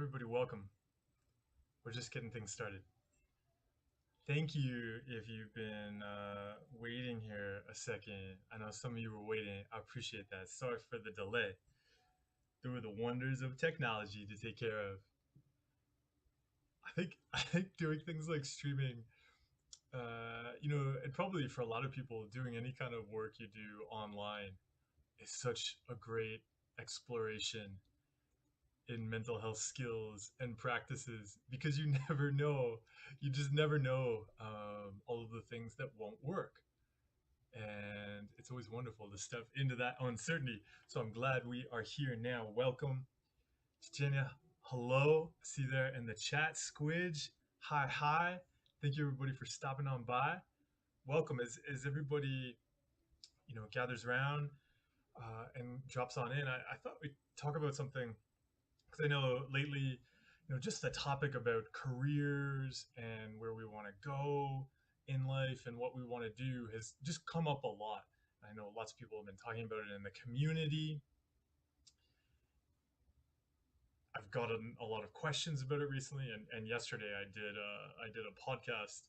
everybody, welcome. We're just getting things started. Thank you if you've been waiting here a second. I know some of you were waiting. I appreciate that. Sorry for the delay. There were the wonders of technology to take care of. I think doing things like streaming, and probably for a lot of people, doing any kind of work you do online is such a great exploration in mental health skills and practices because you never know, you just never know all of the things that won't work. And it's always wonderful to step into that uncertainty. So I'm glad we are here now. Welcome, Virginia. Hello. See you there in the chat. Squidge. Hi, hi. Thank you, everybody, for stopping on by. Welcome as everybody, gathers around and drops on in. I thought we'd talk about something because I know lately, just the topic about careers and where we want to go in life and what we want to do has just come up a lot. I know lots of people have been talking about it in the community. I've gotten a lot of questions about it recently, and yesterday I did a podcast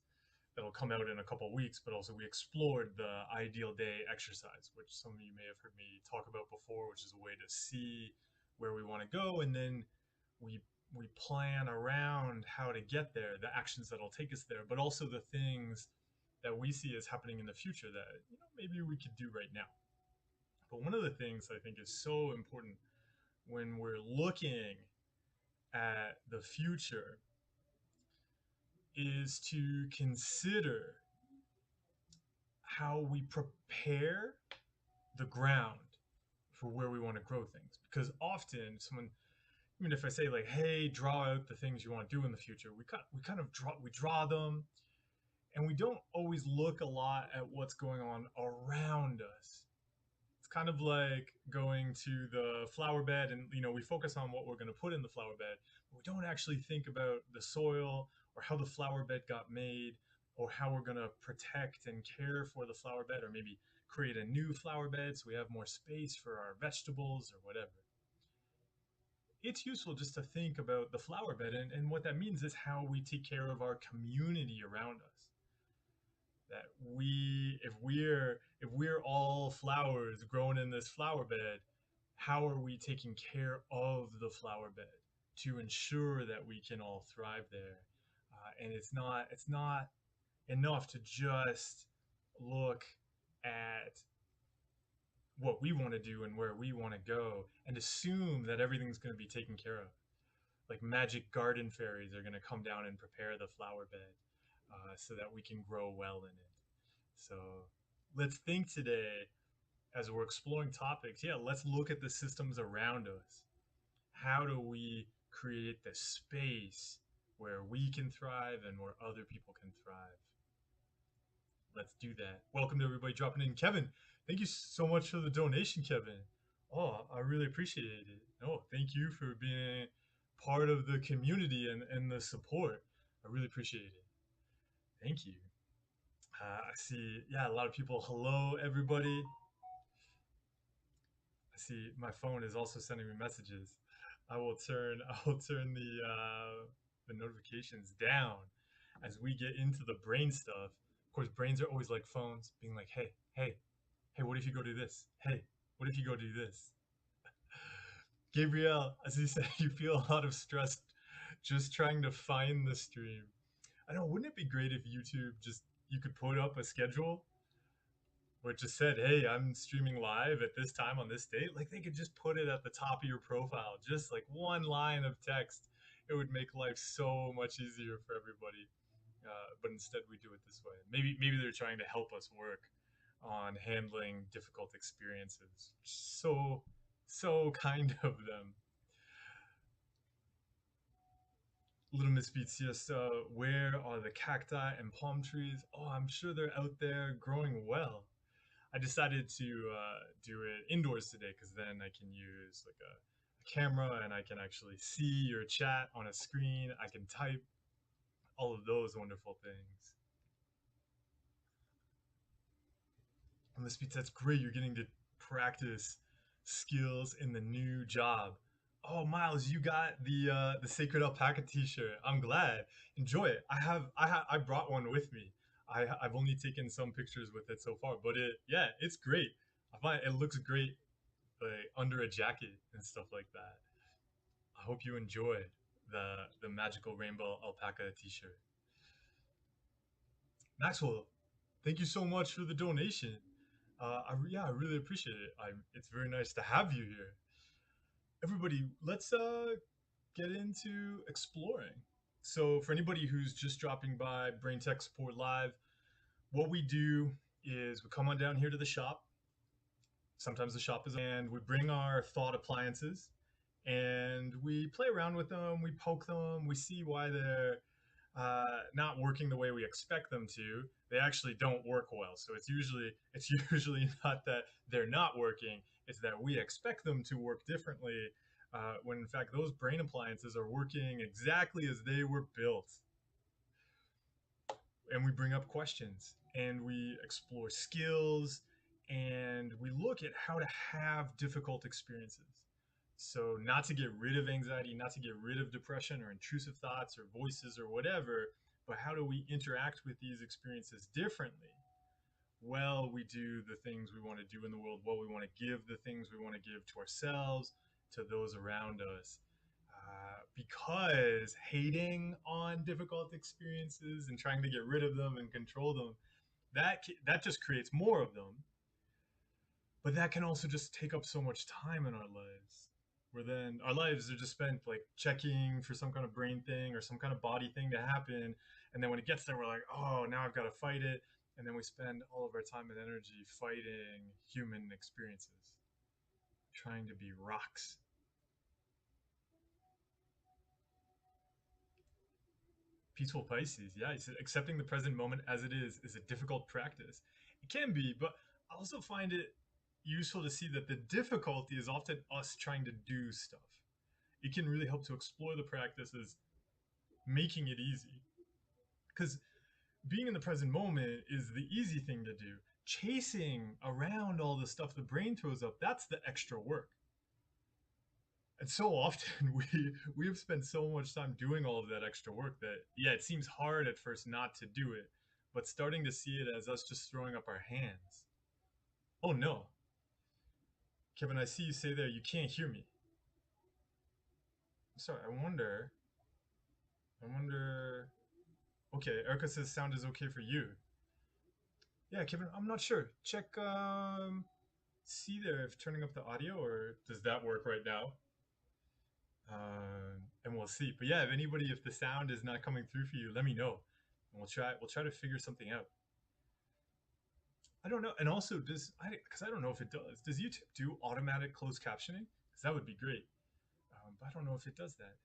that'll come out in a couple of weeks. But also we explored the ideal day exercise, which some of you may have heard me talk about before, which is a way to see where we want to go, and then we we plan around how to get there, the actions that'll take us there, but also the things that we see as happening in the future that maybe we could do right now. But one of the things I think is so important when we're looking at the future is to consider how we prepare the ground for where we want to grow things. Because often someone, even if I say like, hey, draw out the things you want to do in the future, we draw them, and we don't always look a lot at what's going on around us. It's kind of like going to the flower bed, and we focus on what we're going to put in the flower bed, but we don't actually think about the soil or how the flower bed got made, or how we're going to protect and care for the flower bed, or maybe create a new flower bed so we have more space for our vegetables or whatever. It's useful just to think about the flower bed, and what that means is how we take care of our community around us. That if we're all flowers grown in this flower bed, how are we taking care of the flower bed to ensure that we can all thrive there? And it's not enough to just look at what we want to do and where we want to go and assume that everything's going to be taken care of. Like magic garden fairies are going to come down and prepare the flower bed so that we can grow well in it. So let's think today as we're exploring topics. Yeah, let's look at the systems around us. How do we create the space where we can thrive and where other people can thrive? Let's do that. Welcome to everybody dropping in. Kevin, thank you so much for the donation, Kevin. Oh, I really appreciate it. No, thank you for being part of the community and the support. I really appreciate it. Thank you. I see, yeah, a lot of people. Hello, everybody. I see my phone is also sending me messages. I will turn the notifications down as we get into the brain stuff. Of course, brains are always like phones, being like, hey, hey, hey, what if you go do this? Hey, what if you go do this? Gabriel, as you said, you feel a lot of stress just trying to find the stream. I don't know, wouldn't it be great if YouTube just, you could put up a schedule where it just said, hey, I'm streaming live at this time on this date? Like they could just put it at the top of your profile, just like one line of text. It would make life so much easier for everybody. But instead, we do it this way. Maybe they're trying to help us work on handling difficult experiences. So kind of them. Little Miss Beats, yes. Where are the cacti and palm trees? Oh, I'm sure they're out there growing well. I decided to do it indoors today because then I can use like a camera and I can actually see your chat on a screen. I can type all of those wonderful things. And Miss Beats, that's great. You're getting to practice skills in the new job. Oh, Miles, you got the Sacred Alpaca T-shirt. I'm glad. Enjoy it. I brought one with me. I've only taken some pictures with it so far, but it's great. I find it looks great like under a jacket and stuff like that. I hope you enjoy the magical rainbow alpaca T-shirt. Maxwell, thank you so much for the donation. I really appreciate it. It's very nice to have you here. Everybody, let's get into exploring. So, for anybody who's just dropping by Brain Tech Support Live, what we do is we come on down here to the shop. Sometimes the shop is, and we bring our thought appliances and we play around with them. We poke them. We see why they're not working the way we expect them to. They actually don't work well. So it's usually not that they're not working. It's that we expect them to work differently, when in fact those brain appliances are working exactly as they were built. And we bring up questions and we explore skills and we look at how to have difficult experiences. So, not to get rid of anxiety, not to get rid of depression or intrusive thoughts or voices or whatever, but how do we interact with these experiences differently? Well, we do the things we want to do in the world, what we want to give, the things we want to give to ourselves, to those around us. Because hating on difficult experiences and trying to get rid of them and control them, that just creates more of them. But that can also just take up so much time in our lives, where then our lives are just spent like checking for some kind of brain thing or some kind of body thing to happen, and then when it gets there we're like, oh, now I've got to fight it, and then we spend all of our time and energy fighting human experiences, trying to be rocks. Peaceful Pisces, yeah, he said accepting the present moment as it is a difficult practice. It can be, but I also find it useful to see that the difficulty is often us trying to do stuff. It can really help to explore the practices, making it easy. Because being in the present moment is the easy thing to do. Chasing around all the stuff the brain throws up, that's the extra work. And so often we have spent so much time doing all of that extra work that yeah, it seems hard at first not to do it, but starting to see it as us just throwing up our hands. Oh no, Kevin, I see you say there you can't hear me. Sorry, I wonder. Okay, Erica says sound is okay for you. Yeah, Kevin, I'm not sure. Check, see there if turning up the audio or does that work right now? And we'll see. But yeah, if the sound is not coming through for you, let me know, and we'll try to figure something out. I don't know, and also because I don't know if it does. Does YouTube do automatic closed captioning? Because that would be great. But I don't know if it does that.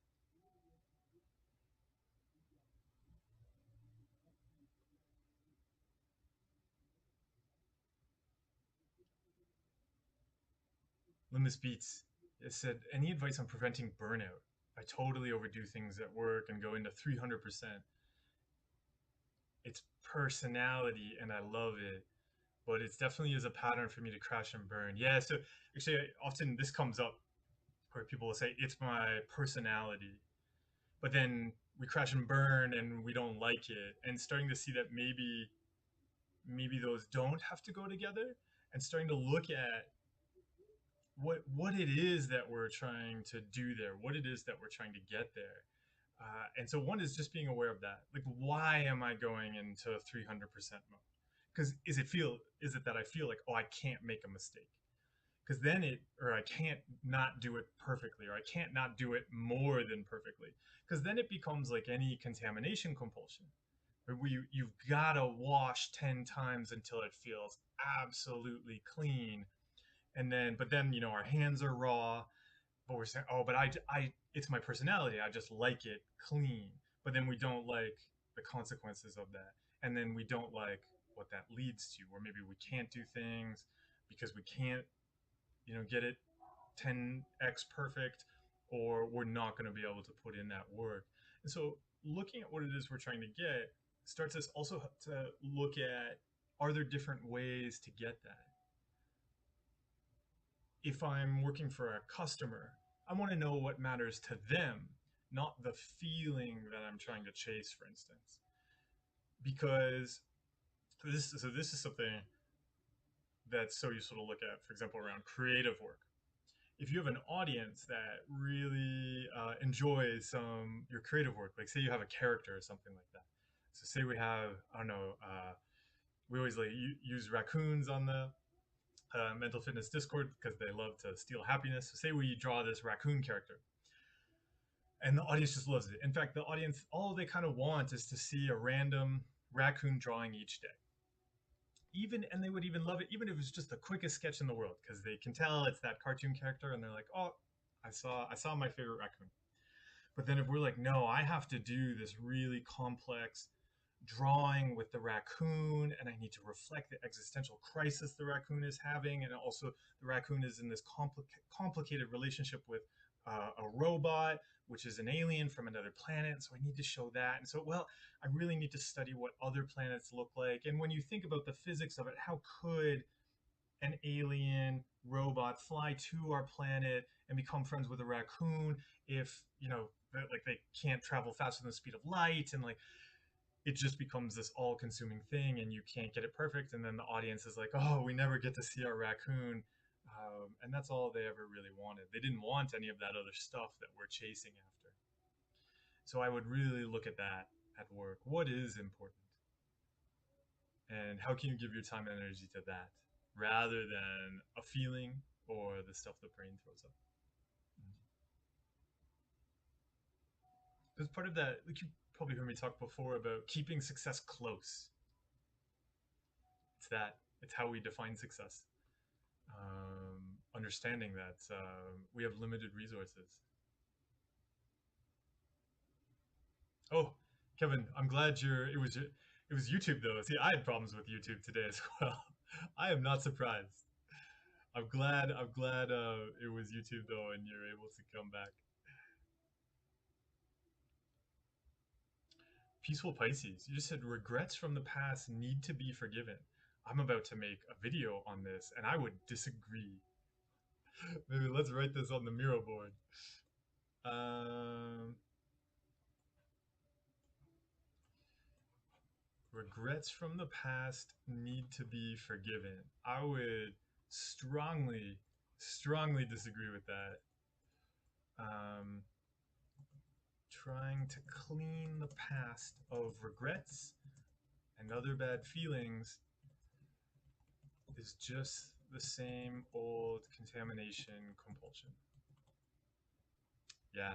Limus Beats, it said, any advice on preventing burnout? I totally overdo things at work and go into 300%. It's personality and I love it, but it definitely is a pattern for me to crash and burn. Yeah, so actually, often this comes up where people will say, it's my personality. But then we crash and burn and we don't like it. And starting to see that maybe those don't have to go together, and starting to look at what it is that we're trying to do there, what it is that we're trying to get there. And so one is just being aware of that. Like, why am I going into 300% mode? Because is it that I feel like, oh, I can't make a mistake? Because then or I can't not do it perfectly, or I can't not do it more than perfectly. Because then it becomes like any contamination compulsion, where you've got to wash 10 times until it feels absolutely clean, but then our hands are raw, but we're saying, oh, but it's my personality, I just like it clean. But then we don't like the consequences of that, and then we don't like what that leads to, or maybe we can't do things because we can't get it 10x perfect, or we're not going to be able to put in that work. And so looking at what it is we're trying to get starts us also to look at, are there different ways to get that? If I'm working for a customer, I want to know what matters to them, not the feeling that I'm trying to chase, for instance. Because this is something that's so useful to look at, for example, around creative work. If you have an audience that really enjoys your creative work, like say you have a character or something like that. So say we have, I don't know, we always like use raccoons on the mental fitness Discord because they love to steal happiness. So say we draw this raccoon character, and the audience just loves it. In fact, the audience, all they kind of want is to see a random raccoon drawing each day. Even and they would even love it, even if it was just the quickest sketch in the world, because they can tell it's that cartoon character, and they're like, "Oh, I saw my favorite raccoon." But then if we're like, "No, I have to do this really complex drawing with the raccoon, and I need to reflect the existential crisis the raccoon is having, and also the raccoon is in this complicated relationship with a robot, which is an alien from another planet. So I need to show that. And so, well, I really need to study what other planets look like. And when you think about the physics of it, how could an alien robot fly to our planet and become friends with a raccoon if like they can't travel faster than the speed of light, and like it just becomes this all-consuming thing, and you can't get it perfect, and then the audience is like, oh, we never get to see our raccoon. And that's all they ever really wanted. They didn't want any of that other stuff that we're chasing after. So I would really look at that at work. What is important, and how can you give your time and energy to that rather than a feeling or the stuff the brain throws up? Because part of that, like you probably heard me talk before about keeping success close. It's that. It's how we define success. Understanding that we have limited resources. Oh, Kevin, I'm glad it was YouTube though. See, I had problems with YouTube today as well. I am not surprised. I'm glad it was YouTube though, and you're able to come back. Peaceful Pisces. You just said regrets from the past need to be forgiven. I'm about to make a video on this, and I would disagree. Maybe let's write this on the Miro board. Um, Regrets from the past need to be forgiven. I would strongly, strongly disagree with that. Um, Trying to clean the past of regrets and other bad feelings is just the same old contamination compulsion. Yeah,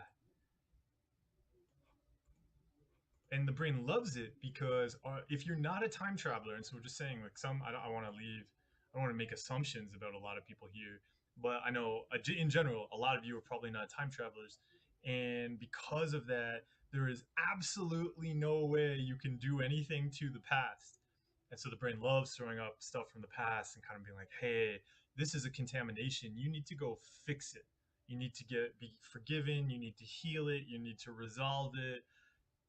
and the brain loves it because if you're not a time traveler, and so we're just saying like I want to leave, I don't want to make assumptions about a lot of people here, but I know in general a lot of you are probably not time travelers, and because of that there is absolutely no way you can do anything to the past. And so the brain loves throwing up stuff from the past and kind of being like, hey, this is a contamination, you need to go fix it, you need to be forgiven, you need to heal it, you need to resolve it,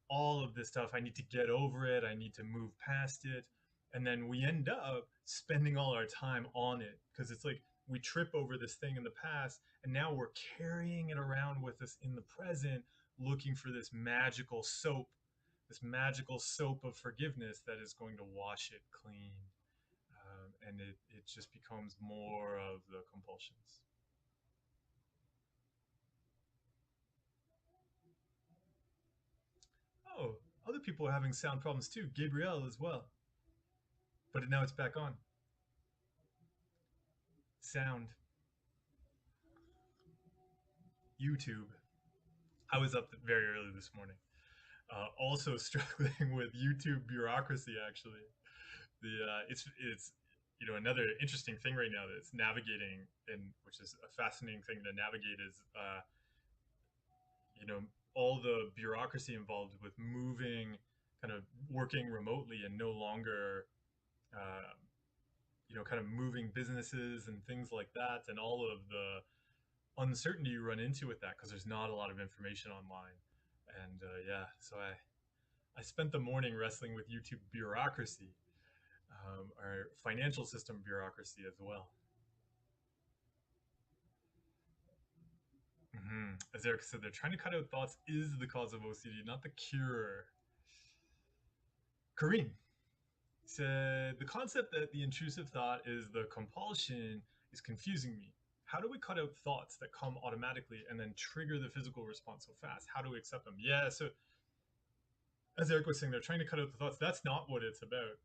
all of this stuff. I need to get over it. I need to move past it. And then we end up spending all our time on it because it's like we trip over this thing in the past, and now we're carrying it around with us in the present, looking for this magical soap of forgiveness that is going to wash it clean. And it just becomes more of the compulsions. Oh, other people are having sound problems too. Gabrielle as well. But now it's back on. Sound. YouTube. I was up very early this morning. Also struggling with YouTube bureaucracy. Actually, it's another interesting thing right now that's navigating, and which is a fascinating thing to navigate is you know all the bureaucracy involved with moving, kind of working remotely, and no longer uh, kind of moving businesses and things like that, and all of the uncertainty you run into with that because there's not a lot of information online. And yeah, so I spent the morning wrestling with YouTube bureaucracy, or financial system bureaucracy as well. as Eric said, they're trying to cut out thoughts is the cause of OCD, not the cure. Kareem said the concept that the intrusive thought is the compulsion is confusing me. How do we cut out thoughts that come automatically and then trigger the physical response so fast? How do we accept them? Yeah, so as Eric was saying, they're trying to cut out the thoughts. That's not what it's about.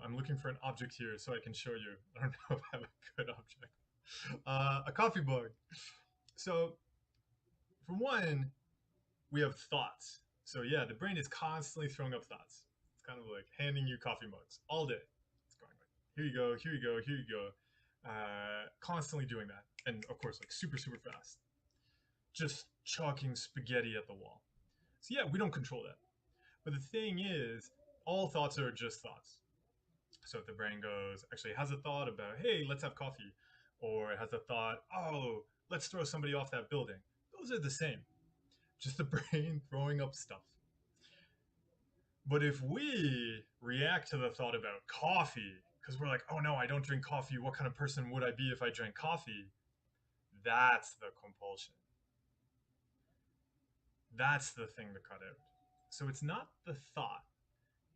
I'm looking for an object here so I can show you. I don't know if I have a good object. A coffee mug. So, for one, we have thoughts. So, yeah, the brain is constantly throwing up thoughts. It's kind of like handing you coffee mugs all day. It's going like, here you go, here you go, here you go. Constantly doing that. And of course, like super, super fast. Just chalking spaghetti at the wall. So, yeah, we don't control that. But the thing is, all thoughts are just thoughts. So if the brain goes, actually has a thought about, hey, let's have coffee, or it has a thought, oh, let's throw somebody off that building. Those are the same, just the brain throwing up stuff. But if we react to the thought about coffee, because we're like, oh no, I don't drink coffee. What kind of person would I be if I drank coffee? That's the compulsion. That's the thing to cut out. So it's not the thought,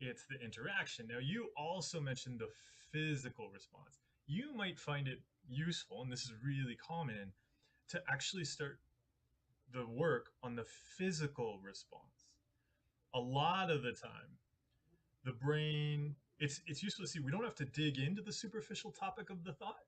it's the interaction. Now, you also mentioned the physical response. You might find it useful, and this is really common, to actually start the work on the physical response. A lot of the time, the brain, it's useful to see we don't have to dig into the superficial topic of the thought.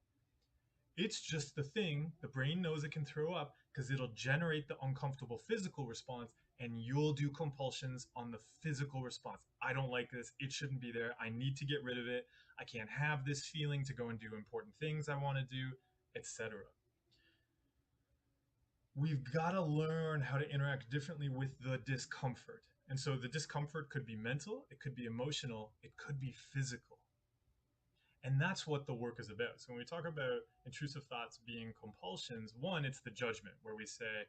It's just the thing the brain knows it can throw up because it'll generate the uncomfortable physical response, and you'll do compulsions on the physical response. I don't like this. It shouldn't be there. I need to get rid of it. I can't have this feeling to go and do important things I want to do, etc. We've got to learn how to interact differently with the discomfort. And so the discomfort could be mental, it could be emotional, it could be physical. And that's what the work is about. So when we talk about intrusive thoughts being compulsions, one, it's the judgment where we say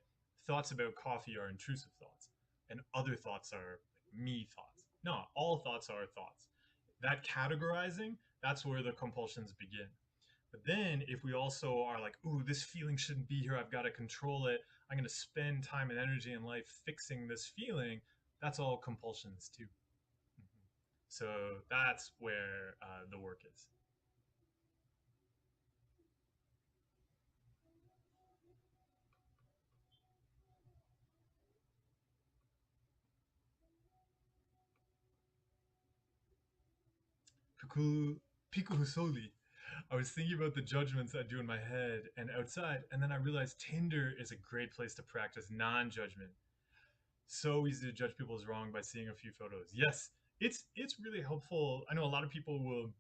thoughts about coffee are intrusive thoughts and other thoughts are me thoughts. No, all thoughts are thoughts. That categorizing, that's where the compulsions begin. But then if we also are like, ooh, this feeling shouldn't be here, I've got to control it, I'm going to spend time and energy in life fixing this feeling, that's all compulsions too. Mm-hmm. So that's where the work is. Piku, Piku Husoli. I was thinking about the judgments I do in my head and outside, and then I realized Tinder is a great place to practice non-judgment. So easy to judge people as wrong by seeing a few photos. Yes, it's really helpful. I know a lot of people will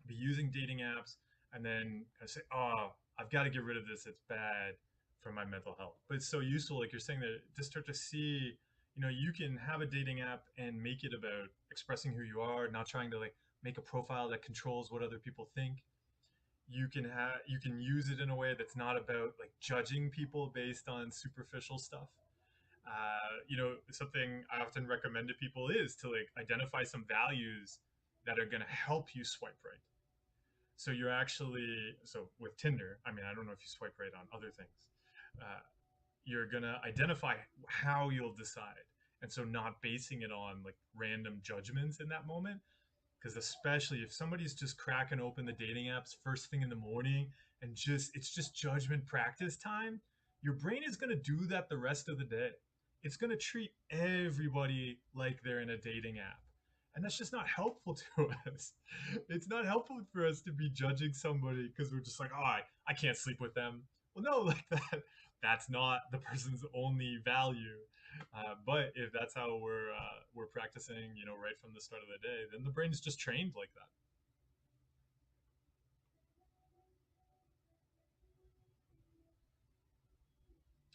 be using dating apps and then kind of say, "Oh, I've got to get rid of this. It's bad for my mental health." But it's so useful, like you're saying, that to start to see, you can have a dating app and make it about expressing who you are, not trying to like make a profile that controls what other people think. You can use it in a way that's not about like judging people based on superficial stuff. Something I often recommend to people is to like identify some values that are going to help you swipe right. So with Tinder, I mean, I don't know if you swipe right on other things. Uh, you're gonna identify how you'll decide, and so not basing it on like random judgments in that moment. Because especially if somebody's just cracking open the dating apps first thing in the morning and it's just judgment practice time, your brain is gonna do that the rest of the day. It's gonna treat everybody like they're in a dating app, and that's just not helpful to us. It's not helpful for us to be judging somebody because we're just like, oh, I can't sleep with them. Well, no, like that's not the person's only value. But if that's how we're practicing, right from the start of the day, then the brain's just trained like that.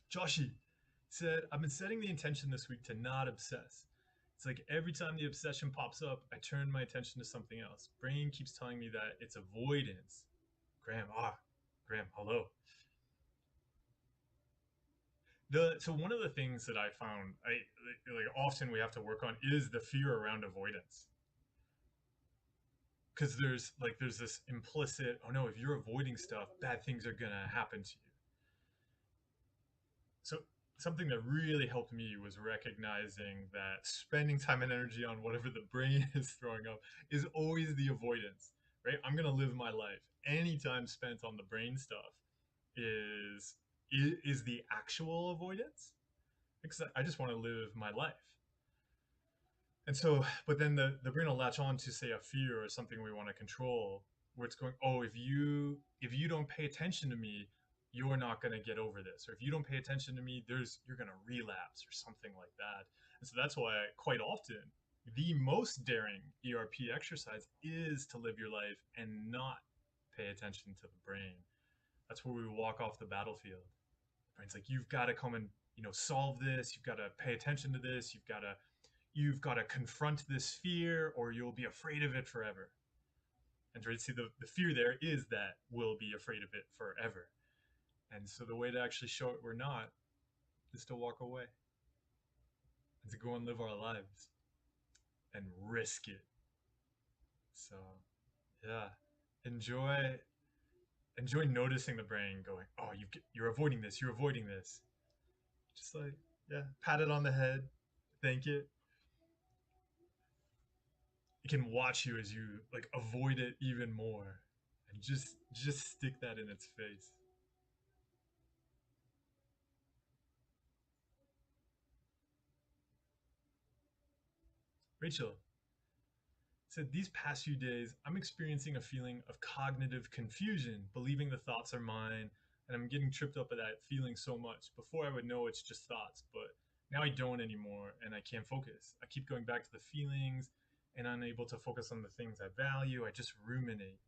Joshi said, I've been setting the intention this week to not obsess. It's like every time the obsession pops up, I turn my attention to something else. Brain keeps telling me that it's avoidance. Graham, hello. So one of the things that I found, like often we have to work on is the fear around avoidance, because there's this implicit, oh no, if you're avoiding stuff, bad things are gonna happen to you. So something that really helped me was recognizing that spending time and energy on whatever the brain is throwing up is always the avoidance, right? I'm gonna live my life. Any time spent on the brain stuff is is the actual avoidance because I just want to live my life. And so, but then the brain will latch on to say a fear or something we want to control, where it's going, oh, if you don't pay attention to me, you're not going to get over this, or if you don't pay attention to me, you're going to relapse or something like that. And so that's why quite often the most daring ERP exercise is to live your life and not pay attention to the brain. That's where we walk off the battlefield. The brain's like, you've got to come and solve this. You've got to pay attention to this. You've got to confront this fear or you'll be afraid of it forever. And to see the fear there is that we'll be afraid of it forever. And so the way to actually show it we're not is to walk away and to go and live our lives and risk it. So yeah, enjoy enjoy noticing the brain going, oh, you're avoiding this, you're avoiding this. Just like, yeah, pat it on the head, thank it. It can watch you as you like avoid it even more, and just stick that in its face. Rachel said, these past few days, I'm experiencing a feeling of cognitive confusion, believing the thoughts are mine, and I'm getting tripped up at that feeling so much. Before I would know it's just thoughts, but now I don't anymore, and I can't focus. I keep going back to the feelings and unable to focus on the things I value. I just ruminate.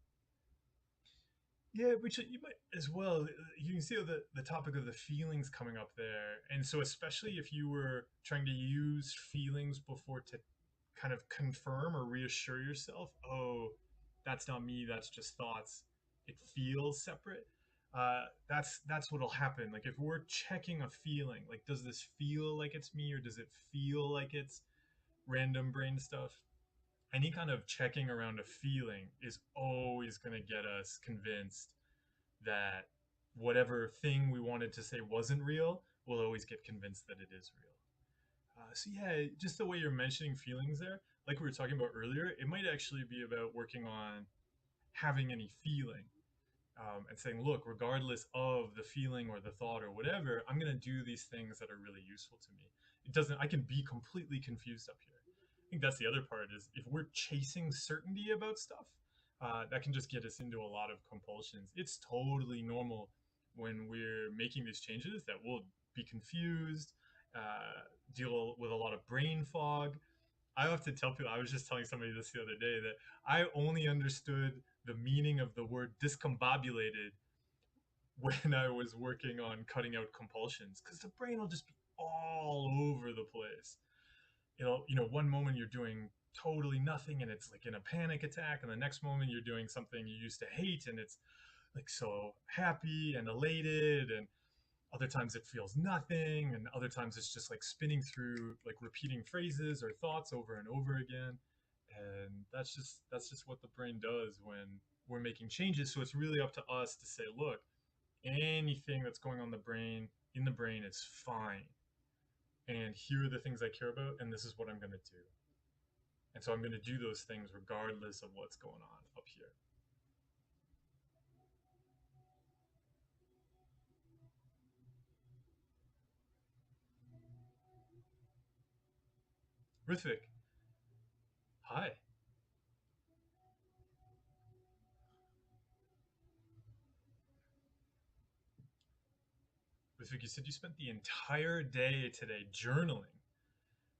Yeah, which you might as well. You can see the topic of the feelings coming up there, and so especially if you were trying to use feelings before to kind of confirm or reassure yourself, oh, that's not me, that's just thoughts. It feels separate. That's what'll happen. Like if we're checking a feeling, like does this feel like it's me or does it feel like it's random brain stuff? Any kind of checking around a feeling is always going to get us convinced that whatever thing we wanted to say wasn't real, we'll always get convinced that it is real. So yeah, just the way you're mentioning feelings there, like we were talking about earlier, it might actually be about working on having any feeling, and saying, look, regardless of the feeling or the thought or whatever, I'm going to do these things that are really useful to me. It doesn't. I can be completely confused up here. I think that's the other part is if we're chasing certainty about stuff, that can just get us into a lot of compulsions. It's totally normal when we're making these changes that we'll be confused, deal with a lot of brain fog. I have to tell people, I was just telling somebody this the other day that I only understood the meaning of the word discombobulated when I was working on cutting out compulsions because the brain will just be all over the place. One moment you're doing totally nothing and it's like in a panic attack, and the next moment you're doing something you used to hate and it's like so happy and elated, and other times it feels nothing, and other times it's just like spinning through like repeating phrases or thoughts over and over again. And that's just what the brain does when we're making changes. So it's really up to us to say, look, anything that's going on in the brain is fine, and here are the things I care about, and this is what I'm going to do. And so I'm going to do those things regardless of what's going on up here. Rithvik, hi. Rithvik, you said you spent the entire day today journaling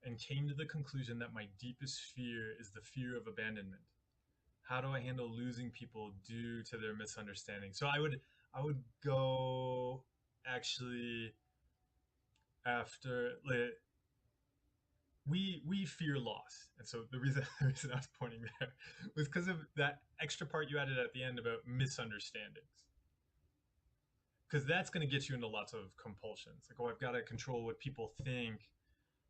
and came to the conclusion that my deepest fear is the fear of abandonment. How do I handle losing people due to their misunderstanding? So I would go actually after like, we fear loss, and so the reason the reason I was pointing there was because of that extra part you added at the end about misunderstandings, because that's going to get you into lots of compulsions. Like, oh, I've got to control what people think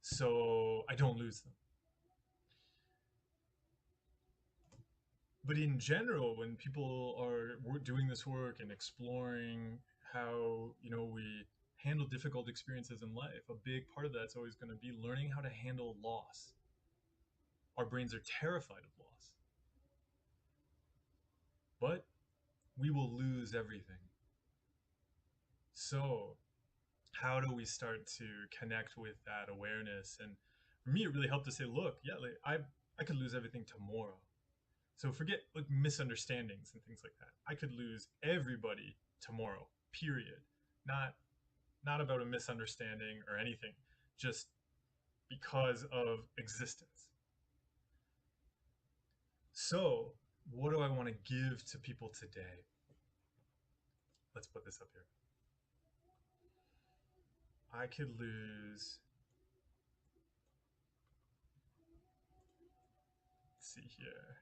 so I don't lose them. But in general, when people are doing this work and exploring how we handle difficult experiences in life. A big part of that's always going to be learning how to handle loss. Our brains are terrified of loss, but we will lose everything. So, how do we start to connect with that awareness? And for me, it really helped to say, look, yeah, like I could lose everything tomorrow. So forget like misunderstandings and things like that. I could lose everybody tomorrow. Period. Not not about a misunderstanding or anything. Just because of existence. So, what do I want to give to people today? Let's put this up here. I could lose, let's see here.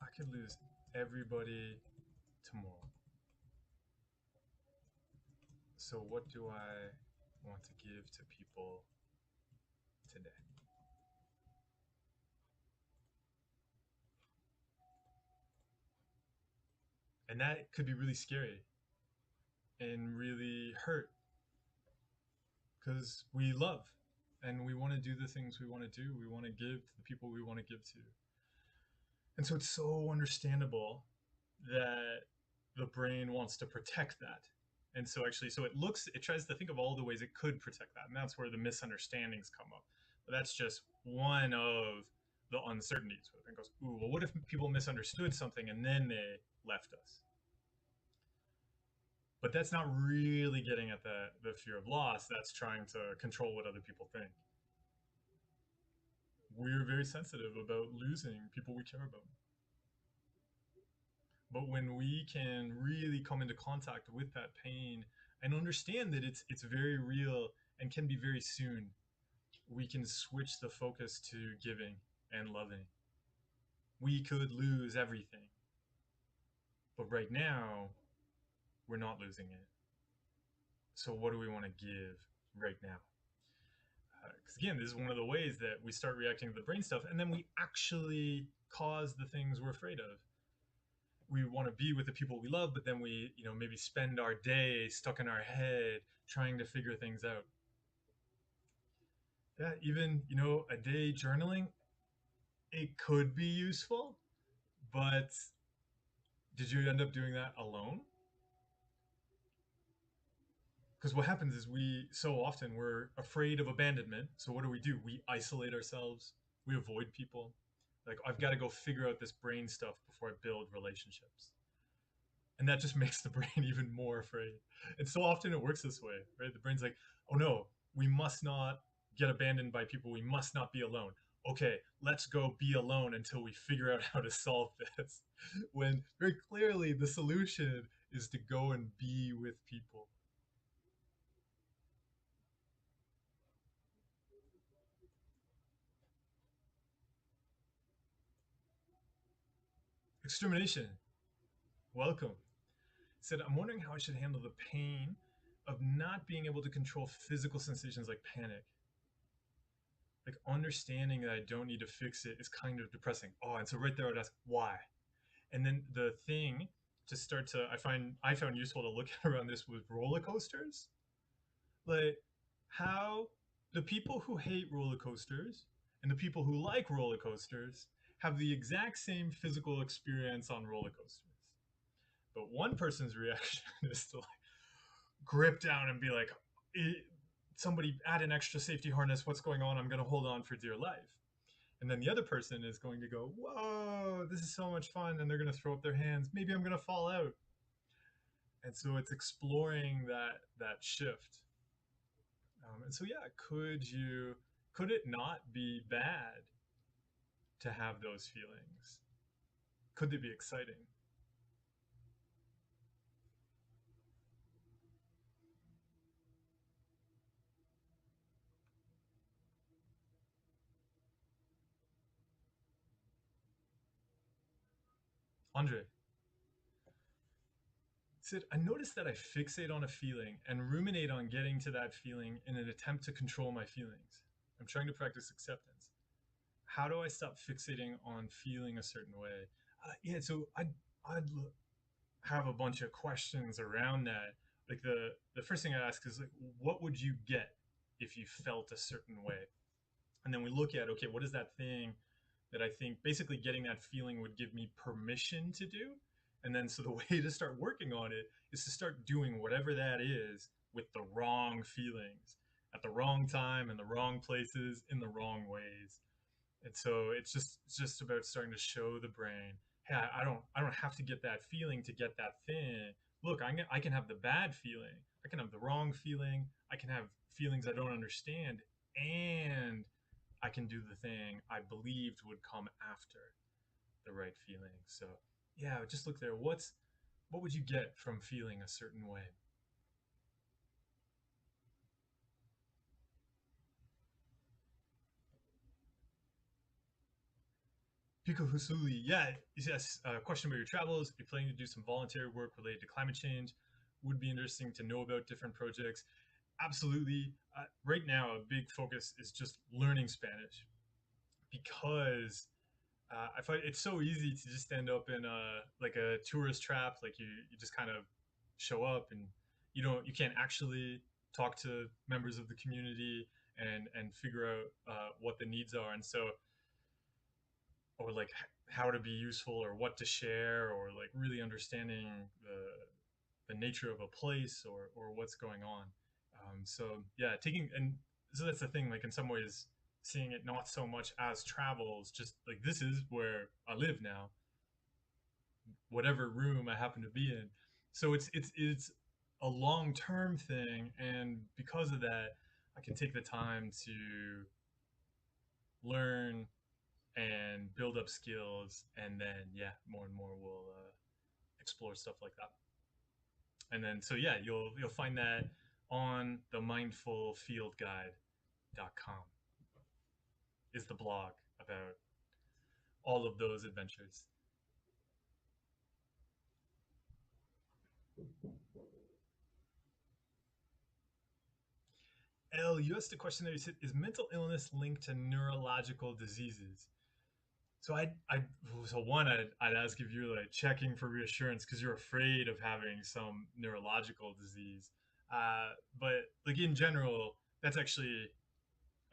I could lose everybody tomorrow. So, what do I want to give to people today? And that could be really scary and really hurt because we love and we want to do the things we want to do. We want to give to the people we want to give to. And so it's so understandable that the brain wants to protect that. And so actually, so it tries to think of all the ways it could protect that. And that's where the misunderstandings come up. But that's just one of the uncertainties where it goes, ooh, well, what if people misunderstood something and then they left us? But that's not really getting at the fear of loss. That's trying to control what other people think. We're very sensitive about losing people we care about. But when we can really come into contact with that pain and understand that it's very real and can be very soon, we can switch the focus to giving and loving. We could lose everything, but right now we're not losing it. So what do we want to give right now? Because again, this is one of the ways that we start reacting to the brain stuff, and then we actually cause the things we're afraid of. We want to be with the people we love, but then we, maybe spend our day stuck in our head trying to figure things out. Yeah, even, a day journaling, it could be useful, but did you end up doing that alone? Because what happens is so often we're afraid of abandonment. So what do? We isolate ourselves, we avoid people. Like, I've got to go figure out this brain stuff before I build relationships. And that just makes the brain even more afraid. And so often it works this way, right? The brain's like, oh no, we must not get abandoned by people. We must not be alone. Okay, let's go be alone until we figure out how to solve this. When very clearly the solution is to go and be with people. Extermination, welcome. Said, I'm wondering how I should handle the pain of not being able to control physical sensations like panic. Like, understanding that I don't need to fix it is kind of depressing. Oh, and so right there I'd ask why. And then the thing to start to I found useful to look at around this with roller coasters. Like, how the people who hate roller coasters and the people who like roller coasters have the exact same physical experience on roller coasters. But one person's reaction is to like grip down and be like, somebody add an extra safety harness. What's going on? I'm going to hold on for dear life. And then the other person is going to go, whoa, this is so much fun. And they're going to throw up their hands. Maybe I'm going to fall out. And so it's exploring that shift. And so, yeah, could it not be bad to have those feelings? Could they be exciting? Andre said, I notice that I fixate on a feeling and ruminate on getting to that feeling in an attempt to control my feelings. I'm trying to practice acceptance. How do I stop fixating on feeling a certain way? Yeah, so I'd have a bunch of questions around that. Like the first thing I ask is like, what would you get if you felt a certain way? And then we look at, okay, what is that thing that I think basically getting that feeling would give me permission to do? And then so the way to start working on it is to start doing whatever that is with the wrong feelings at the wrong time in the wrong places in the wrong ways. And so it's just about starting to show the brain, hey, I don't have to get that feeling to get that thing. Look, I can have the bad feeling, I can have the wrong feeling, I can have feelings I don't understand, and I can do the thing I believed would come after the right feeling. So yeah, just look there. What would you get from feeling a certain way? Pico Husuli, yeah, yes. Question about your travels. You're planning to do some voluntary work related to climate change. Would be interesting to know about different projects. Absolutely. Right now, a big focus is just learning Spanish because I find it's so easy to just end up in a tourist trap. Like you just kind of show up and you can't actually talk to members of the community and figure out what the needs are. And so or like how to be useful or what to share or like really understanding the nature of a place or what's going on. So yeah, taking and so that's the thing. Like in some ways, seeing it not so much as travels, just like this is where I live now, whatever room I happen to be in. So it's a long term thing, and because of that, I can take the time to learn and build up skills, and then yeah, more and more we'll explore stuff like that. And then so yeah, you'll find that on the mindfulfieldguide.com is the blog about all of those adventures. L, you asked a question there. You said, is mental illness linked to neurological diseases? So so one, I'd ask if you're like checking for reassurance because you're afraid of having some neurological disease. But like in general, that's actually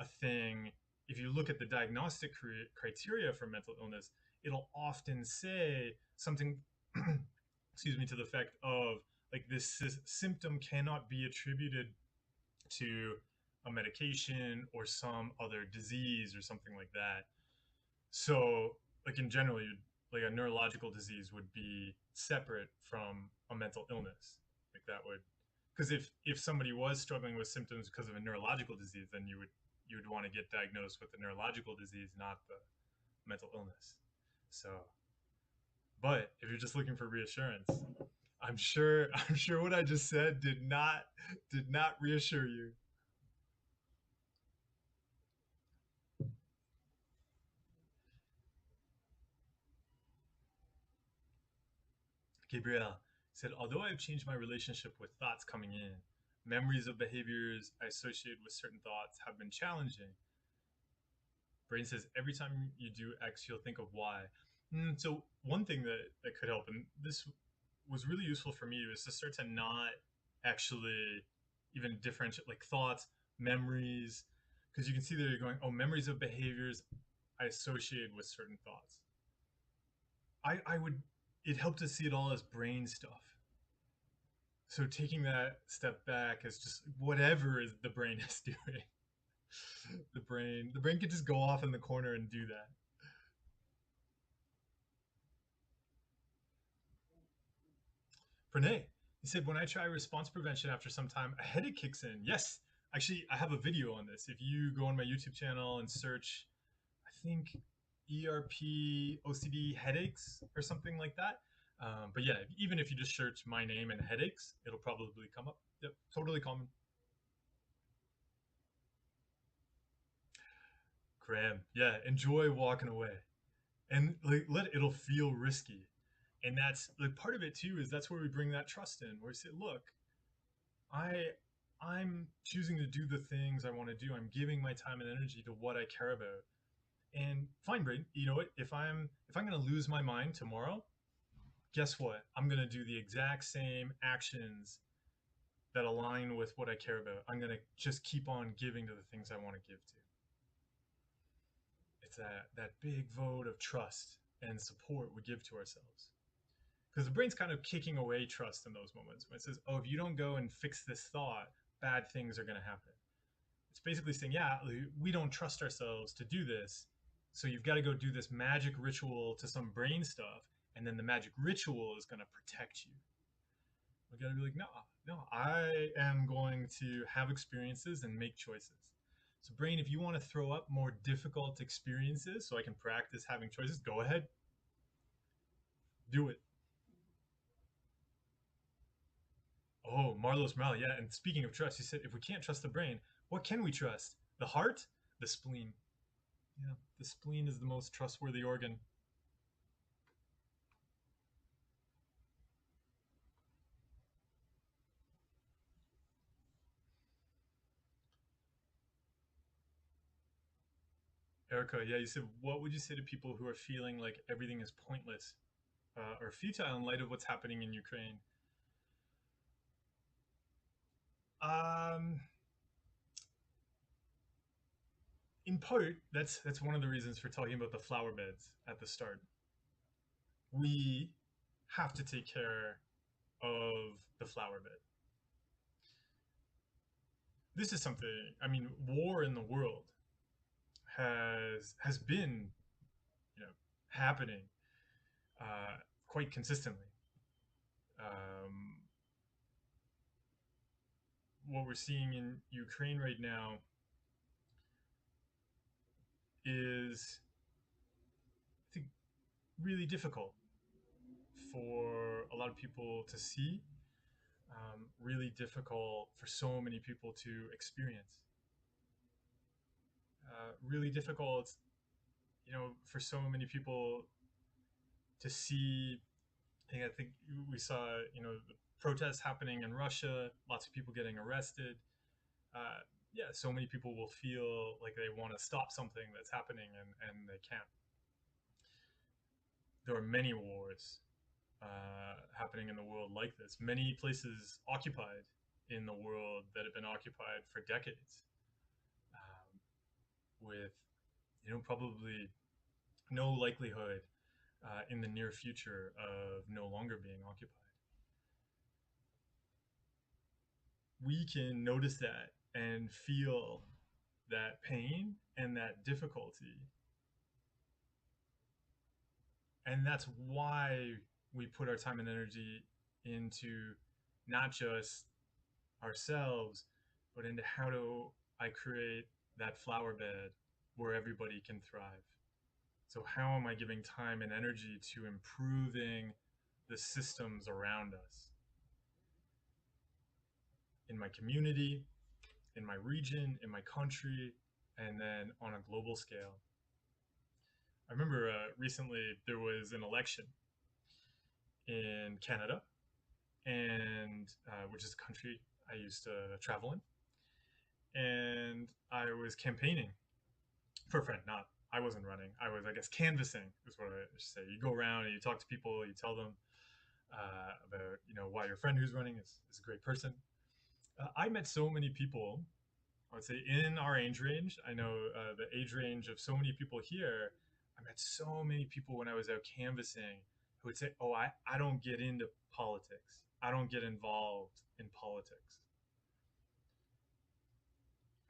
a thing. If you look at the diagnostic criteria for mental illness, it'll often say something, excuse me, to the effect of like this symptom cannot be attributed to a medication or some other disease or something like that. So, like in general, like a neurological disease would be separate from a mental illness. Like that would, because if somebody was struggling with symptoms because of a neurological disease, then you would want to get diagnosed with the neurological disease, not the mental illness. So, but if you're just looking for reassurance, I'm sure what I just said did not reassure you. Gabriel said, although I've changed my relationship with thoughts coming in, memories of behaviors I associate with certain thoughts have been challenging. Brain says, every time you do X, you'll think of Y. So, one thing that could help, and this was really useful for me, was to start to not actually even differentiate like thoughts, memories, because you can see that you're going, oh, memories of behaviors I associated with certain thoughts. I would, it helped to see it all as brain stuff. So taking that step back is just whatever is the brain is doing. The brain could just go off in the corner and do that. Pranay, he said, when I try response prevention after some time, a headache kicks in. Yes, actually, I have a video on this. If you go on my YouTube channel and search, I think ERP OCD headaches or something like that. But yeah, even if you just search my name and headaches, it'll probably come up. Yep, totally common. Graham, yeah, enjoy walking away. And like it'll feel risky, and that's like part of it too is that's where we bring that trust in where we say, look, i I'm choosing to do the things I want to do. I'm giving my time and energy to what I care about. And fine, brain, you know what, if I'm going to lose my mind tomorrow, guess what? I'm going to do the exact same actions that align with what I care about. I'm going to just keep on giving to the things I want to give to. It's that big vote of trust and support we give to ourselves. Because the brain's kind of kicking away trust in those moments when it says, oh, if you don't go and fix this thought, bad things are going to happen. It's basically saying, yeah, we don't trust ourselves to do this. So you've got to go do this magic ritual to some brain stuff. And then the magic ritual is going to protect you. We got to be like, no, no, I am going to have experiences and make choices. So, brain, if you want to throw up more difficult experiences so I can practice having choices, go ahead, do it. Oh, Marlos Morales, yeah. And speaking of trust, he said, if we can't trust the brain, what can we trust? The heart, the spleen. Yeah, the spleen is the most trustworthy organ. Erica, yeah, you said, what would you say to people who are feeling like everything is pointless or futile in light of what's happening in Ukraine? Um, in part, that's one of the reasons for talking about the flower beds at the start. We have to take care of the flower bed. This is something. I mean, war in the world has been, you know, happening quite consistently. Um, what we're seeing in Ukraine right now is, I think, really difficult for a lot of people to see. Really difficult for so many people to experience. Really difficult, for so many people to see. I think we saw, the protests happening in Russia, lots of people getting arrested. Yeah, so many people will feel like they want to stop something that's happening and they can't. There are many wars happening in the world like this, many places occupied in the world that have been occupied for decades, with, probably no likelihood in the near future of no longer being occupied. We can notice that and feel that pain and that difficulty. And that's why we put our time and energy into not just ourselves, but into how do I create that flower bed where everybody can thrive. So, how am I giving time and energy to improving the systems around us in my community, in my region, in my country, and then on a global scale? I remember recently there was an election in Canada, and which is a country I used to travel in, and I was campaigning for a friend. Not I wasn't running. I was, I guess, canvassing is what I should say. You go around and you talk to people. You tell them about, why your friend who's running is a great person. I met so many people. I would say in our age range. I know the age range of so many people here. I met so many people when I was out canvassing who would say, "Oh, I don't get into politics. I don't get involved in politics."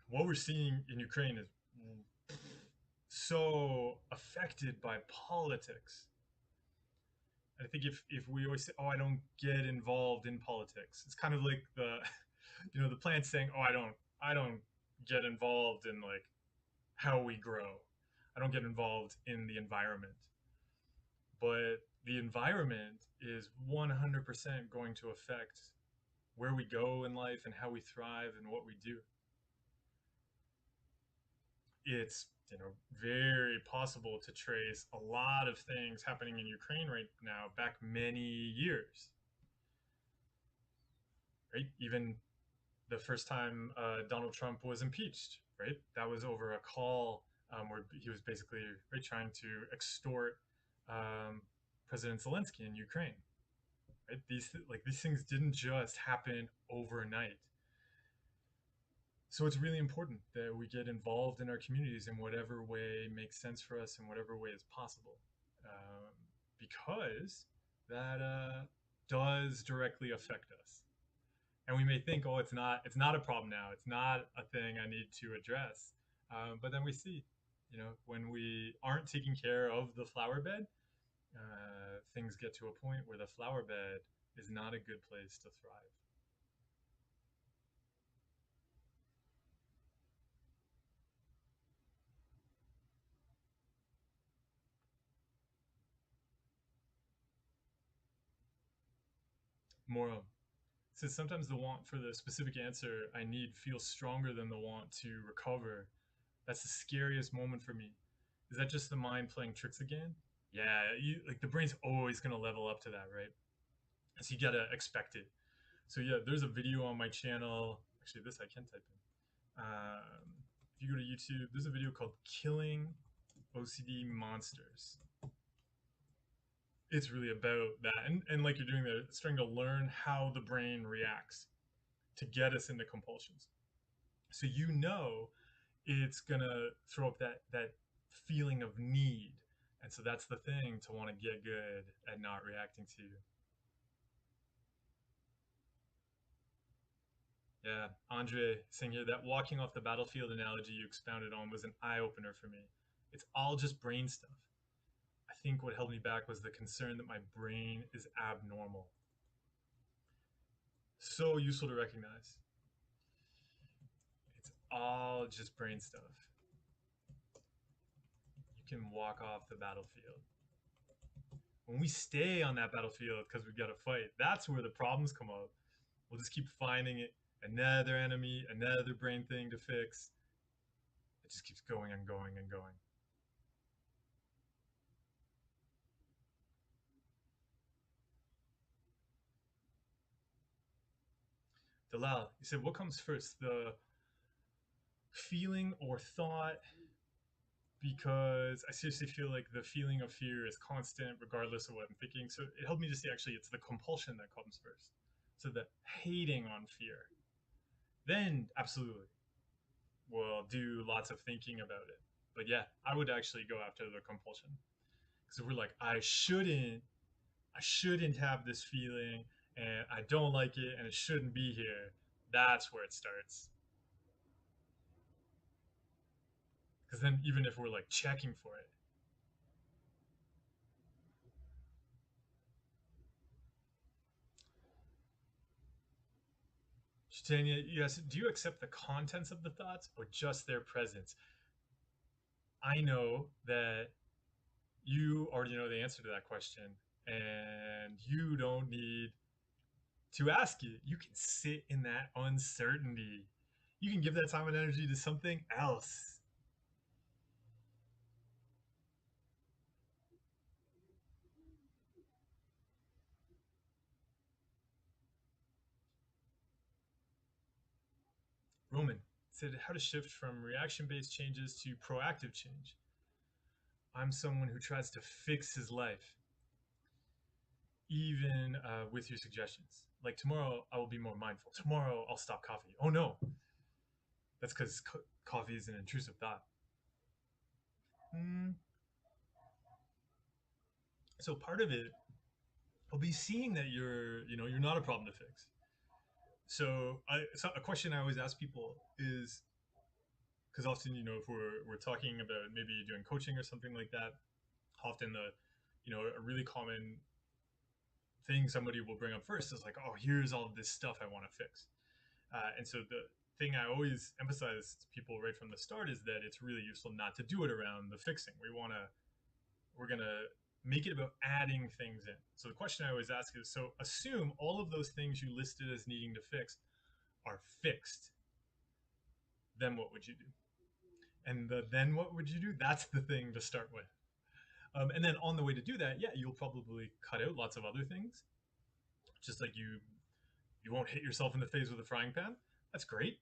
What we're seeing in Ukraine is so affected by politics. I think if we always say, "Oh, I don't get involved in politics," it's kind of like the the plant saying, "Oh, I don't get involved in like how we grow. I don't get involved in the environment." But the environment is 100% going to affect where we go in life and how we thrive and what we do. It's very possible to trace a lot of things happening in Ukraine right now back many years, right? Even the first time Donald Trump was impeached, right? That was over a call where he was basically, right, trying to extort um, President Zelensky in Ukraine. right? These things didn't just happen overnight. So it's really important that we get involved in our communities in whatever way makes sense for us, in whatever way is possible, um, because that does directly affect us. And we may think, oh, it's not a problem now, it's not a thing I need to address. But then we see, when we aren't taking care of the flower bed, things get to a point where the flower bed is not a good place to thrive. Moral. Says sometimes the want for the specific answer I need feels stronger than the want to recover. That's the scariest moment for me. Is that just the mind playing tricks again? Yeah, like the brain's always gonna level up to that, right? So you gotta expect it. So yeah, there's a video on my channel. Actually, this I can type in. If you go to YouTube, there's a video called "Killing OCD Monsters." It's really about that, and like you're doing there, it's trying to learn how the brain reacts to get us into compulsions. So it's gonna throw up that feeling of need, and so that's the thing to want to get good at not reacting to. Yeah, Andre saying here that walking off the battlefield analogy you expounded on was an eye opener for me. It's all just brain stuff. I think what held me back was the concern that my brain is abnormal. So useful to recognize. It's all just brain stuff. You can walk off the battlefield. When we stay on that battlefield because we've got to fight, that's where the problems come up. We'll just keep finding it. Another enemy, another brain thing to fix. It just keeps going and going and going. Dalal, you said, what comes first, the feeling or thought? Because I seriously feel like the feeling of fear is constant regardless of what I'm thinking. So it helped me to see actually it's the compulsion that comes first. So the hating on fear. Then absolutely we'll do lots of thinking about it. But yeah, I would actually go after the compulsion. Because if we're like, I shouldn't have this feeling and I don't like it and it shouldn't be here, that's where it starts. Because then even if we're like checking for it, Tanya, yes, do you accept the contents of the thoughts or just their presence? I know that you already know the answer to that question, and you don't need to ask it. You can sit in that uncertainty. You can give that time and energy to something else. Roman said how to shift from reaction based changes to proactive change. I'm someone who tries to fix his life, even with your suggestions. Like tomorrow, I will be more mindful. Tomorrow, I'll stop coffee. Oh no, that's because coffee is an intrusive thought. Mm. So part of it will be seeing that you're not a problem to fix. So a question I always ask people is because often if we're talking about maybe doing coaching or something like that, often a really common thing somebody will bring up first is like, oh, here's all of this stuff I want to fix. And so the thing I always emphasize to people right from the start is that it's really useful not to do it around the fixing. We're gonna make it about adding things in. So the question I always ask is, so assume all of those things you listed as needing to fix are fixed. Then what would you do? And then what would you do? That's the thing to start with. And then on the way to do that, yeah, you'll probably cut out lots of other things. Just like you won't hit yourself in the face with a frying pan. That's great.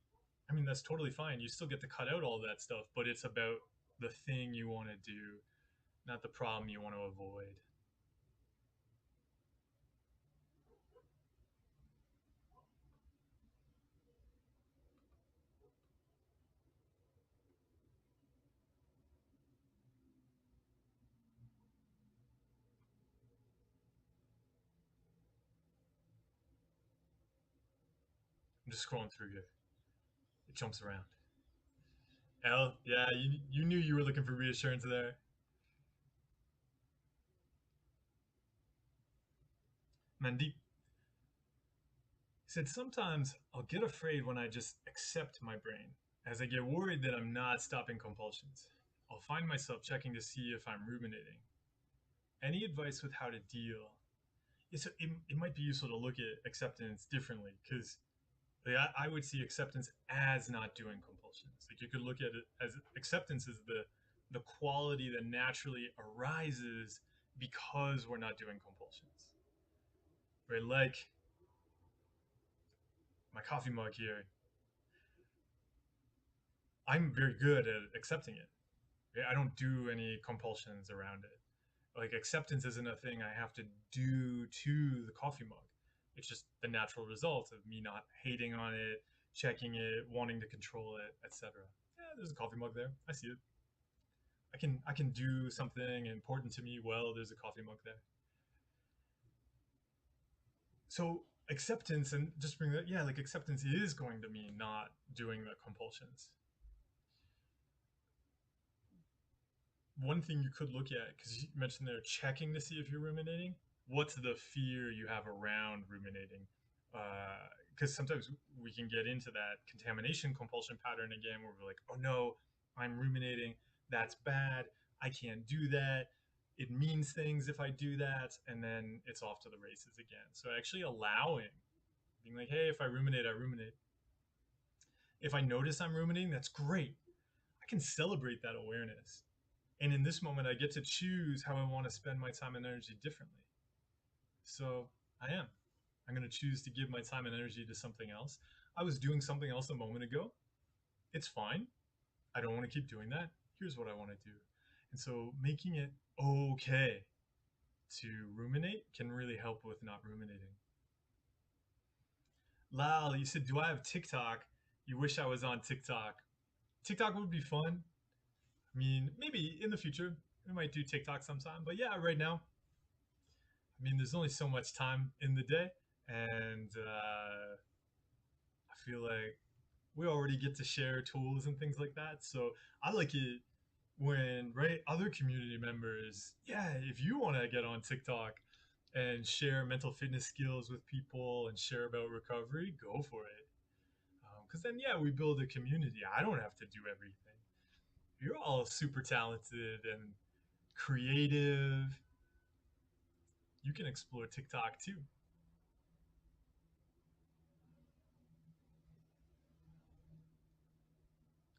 I mean, that's totally fine. You still get to cut out all that stuff, but it's about the thing you want to do, not the problem you want to avoid. I'm just scrolling through here. It jumps around. L, yeah, you knew you were looking for reassurance there. Mandeep said, sometimes I'll get afraid when I just accept my brain, as I get worried that I'm not stopping compulsions. I'll find myself checking to see if I'm ruminating. Any advice with how to deal? It might be useful to look at acceptance differently because like, I would see acceptance as not doing compulsions. Like you could look at it as acceptance is the quality that naturally arises because we're not doing compulsions. Right? Like my coffee mug here, I'm very good at accepting it. Right? I don't do any compulsions around it. Like acceptance isn't a thing I have to do to the coffee mug. It's just the natural result of me not hating on it, checking it, wanting to control it, etc. Yeah, there's a coffee mug there. I see it. I can do something important to me. Well, there's a coffee mug there. So acceptance and just bring that. Yeah, like acceptance is going to mean not doing the compulsions. One thing you could look at because you mentioned there checking to see if you're ruminating. What's the fear you have around ruminating? Because sometimes we can get into that contamination compulsion pattern again, where we're like, "Oh no, I'm ruminating. That's bad. I can't do that. It means things if I do that," and then it's off to the races again. So actually allowing, being like, "Hey, if I ruminate, I ruminate. If I notice I'm ruminating, that's great. I can celebrate that awareness." And in this moment, I get to choose how I want to spend my time and energy differently. So I am. I'm going to choose to give my time and energy to something else. I was doing something else a moment ago. It's fine. I don't want to keep doing that. Here's what I want to do. And so making it okay to ruminate can really help with not ruminating. Lal, you said, do I have TikTok? You wish I was on TikTok. TikTok would be fun. I mean, maybe in the future, we might do TikTok sometime. But yeah, right now, I mean, there's only so much time in the day, and I feel like we already get to share tools and things like that. So I like it when right other community members, yeah, if you want to get on TikTok and share mental fitness skills with people and share about recovery, go for it. Because then, yeah, we build a community. I don't have to do everything. You're all super talented and creative. You can explore TikTok too.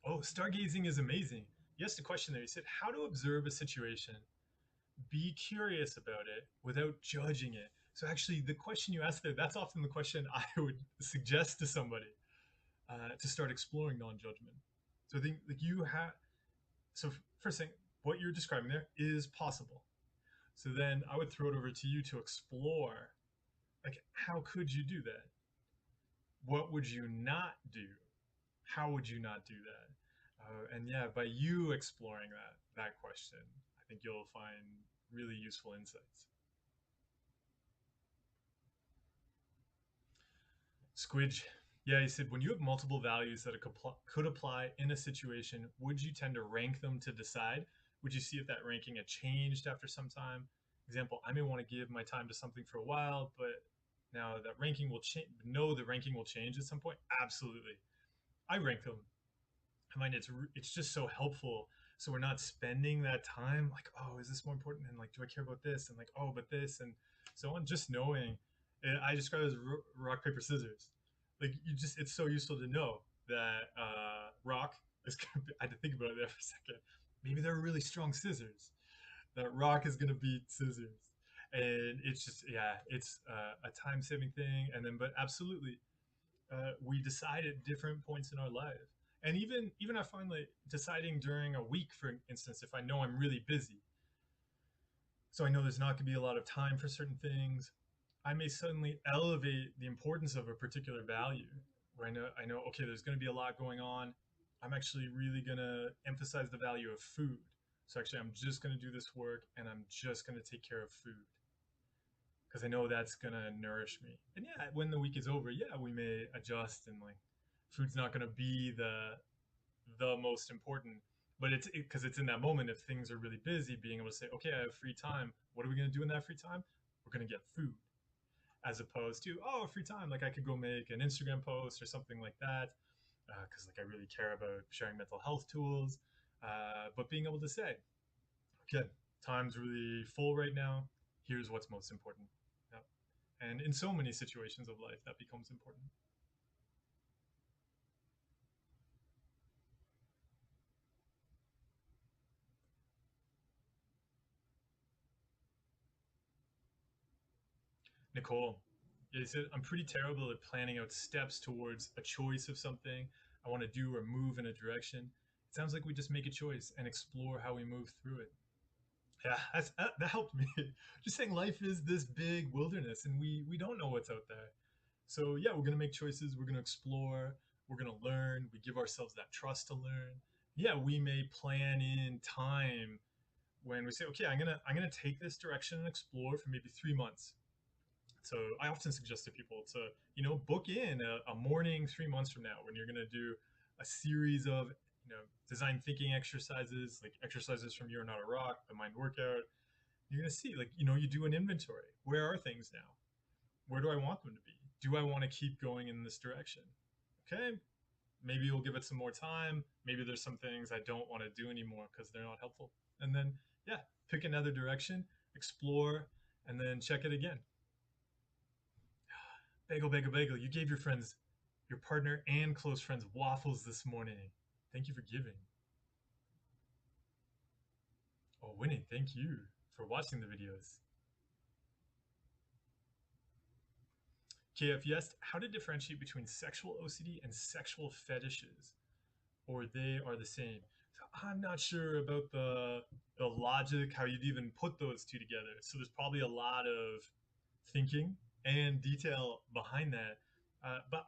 Oh, stargazing is amazing. You asked a question there. You said, how to observe a situation, be curious about it without judging it. So, actually, the question you asked there, that's often the question I would suggest to somebody to start exploring non judgment. So, I think like you have, so first thing, what you're describing there is possible. So, then I would throw it over to you to explore like, how could you do that? What would you not do? How would you not do that? And yeah, by you exploring that question, I think you'll find really useful insights. Squidge, yeah, he said when you have multiple values that could apply in a situation, would you tend to rank them to decide? Would you see if that ranking had changed after some time? Example, I may want to give my time to something for a while, but now that ranking will change. No, the ranking will change at some point. Absolutely, I rank them. I find it's just so helpful. So we're not spending that time like, oh, is this more important? And like, do I care about this? And like, oh, but this and so on. Just knowing, I describe it as rock paper scissors. Like you just, it's so useful to know that rock is. Gonna be, I had to think about it there for a second. Maybe they're really strong scissors. That rock is gonna beat scissors, and it's just yeah, it's a time saving thing. And then, but absolutely, we decide at different points in our life. And even I find like deciding during a week, for instance, if I know I'm really busy, so I know there's not going to be a lot of time for certain things, I may suddenly elevate the importance of a particular value. Where I know okay, there's going to be a lot going on. I'm actually really going to emphasize the value of food. So actually, I'm just going to do this work, and I'm just going to take care of food because I know that's gonna nourish me. And yeah, when the week is over, yeah, we may adjust, and like food's not gonna be the most important, but it's because it's in that moment, if things are really busy, being able to say, okay, I have free time, what are we going to do in that free time? We're going to get food, as opposed to, oh, free time, like I could go make an Instagram post or something like that, because like I really care about sharing mental health tools, but being able to say, okay, time's really full right now, here's what's most important. Yep. And in so many situations of life that becomes important. Nicole, you said I'm pretty terrible at planning out steps towards a choice of something I want to do or move in a direction. It sounds like we just make a choice and explore how we move through it. Yeah, that helped me. Just saying life is this big wilderness and we don't know what's out there. So, yeah, we're going to make choices, we're going to explore, we're going to learn, we give ourselves that trust to learn. Yeah, we may plan in time when we say, okay, I'm going to take this direction and explore for maybe 3 months. So I often suggest to people to, book in a morning 3 months from now when you're going to do a series of, design thinking exercises, like exercises from You're Not a Rock, the mind workout. You're going to see, like, you do an inventory. Where are things now? Where do I want them to be? Do I want to keep going in this direction? Okay. Maybe you'll give it some more time. Maybe there's some things I don't want to do anymore because they're not helpful. And then, yeah, pick another direction, explore, and then check it again. Bagel, bagel, bagel. You gave your friends, your partner, and close friends waffles this morning. Thank you for giving. Oh, Winnie, thank you for watching the videos. KF, how to differentiate between sexual OCD and sexual fetishes, or they are the same. So I'm not sure about the logic, how you'd even put those two together. So there's probably a lot of thinking and detail behind that. But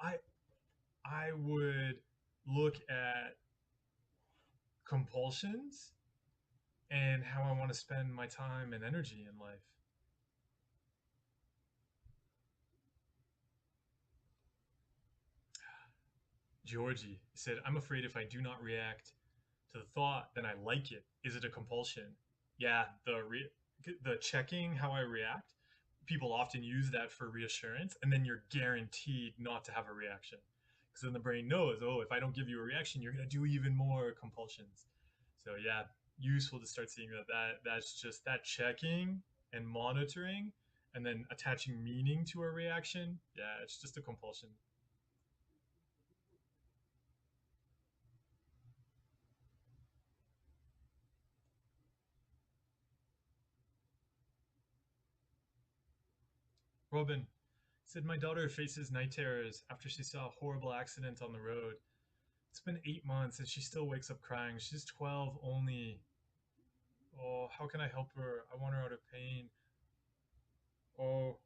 I would look at compulsions and how I want to spend my time and energy in life. Georgie said, I'm afraid if I do not react to the thought, then I like it. Is it a compulsion? Yeah, the checking how I react, people often use that for reassurance, and then you're guaranteed not to have a reaction. Because then the brain knows, oh, if I don't give you a reaction, you're going to do even more compulsions. So, yeah, useful to start seeing that's just that checking and monitoring and then attaching meaning to a reaction. Yeah, it's just a compulsion. Robin said, my daughter faces night terrors after she saw a horrible accident on the road. It's been 8 months and she still wakes up crying. She's 12 only. Oh, how can I help her? I want her out of pain. Oh,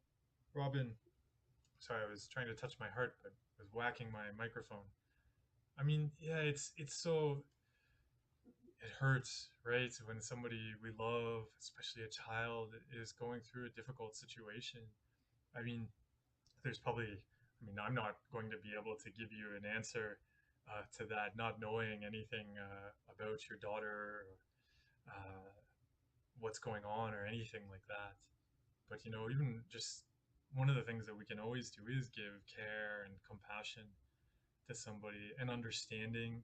Robin. Sorry, I was trying to touch my heart, but I was whacking my microphone. I mean, yeah, it's so, it hurts, right? When somebody we love, especially a child, is going through a difficult situation. I mean, there's probably, I mean, I'm not going to be able to give you an answer to that, not knowing anything about your daughter, or, what's going on, or anything like that. But, even just one of the things that we can always do is give care and compassion to somebody and understanding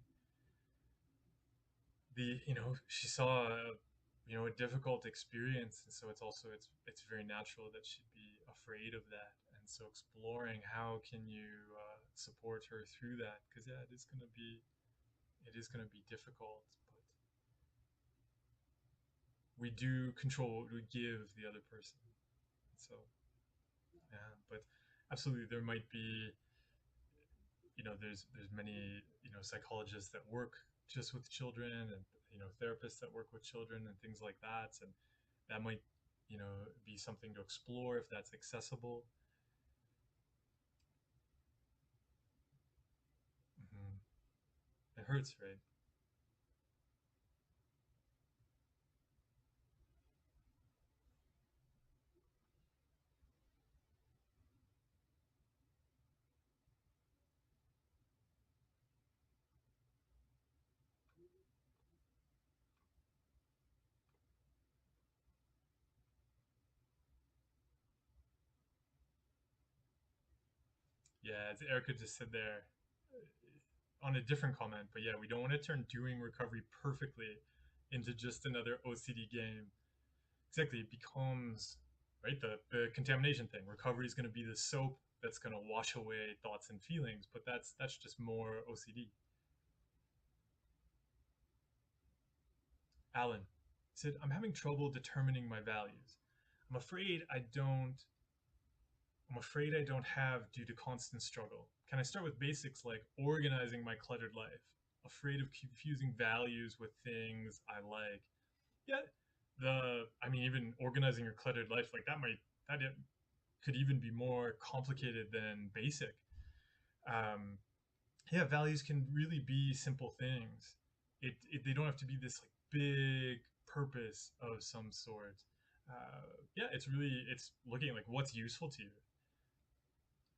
she saw a difficult experience, and so it's very natural that she'd be afraid of that. And so exploring how can you support her through that, because yeah, it is going to be difficult, but we do control what we give the other person. So yeah, but absolutely, there might be, there's many, psychologists that work just with children, and therapists that work with children and things like that, and that might, be something to explore if that's accessible. Hmm. It hurts, right? Yeah, as Erica just said there on a different comment, but yeah, we don't want to turn doing recovery perfectly into just another OCD game. Exactly, it becomes right the contamination thing. Recovery is going to be the soap that's going to wash away thoughts and feelings, but that's just more OCD. Alan said, "I'm having trouble determining my values. I'm afraid I don't I'm afraid I don't have due to constant struggle. Can I start with basics like organizing my cluttered life? Afraid of confusing values with things I like." Yeah, I mean, even organizing your cluttered life like that could even be more complicated than basic. Um, yeah, values can really be simple things. They don't have to be this like big purpose of some sort. Yeah, it's looking at like what's useful to you.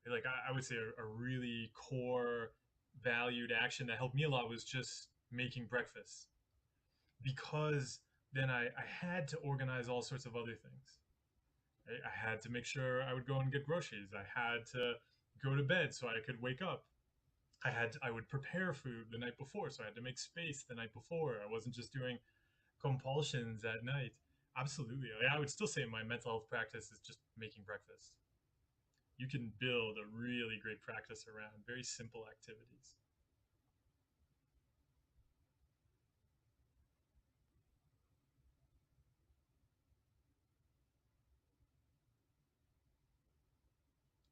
Like I would say a really core valued action that helped me a lot was just making breakfast, because then I had to organize all sorts of other things. Right? I had to make sure I would go and get groceries. I had to go to bed so I could wake up. I would prepare food the night before, so I had to make space the night before. I wasn't just doing compulsions at night. Absolutely, I would still say my mental health practice is just making breakfast. You can build a really great practice around very simple activities.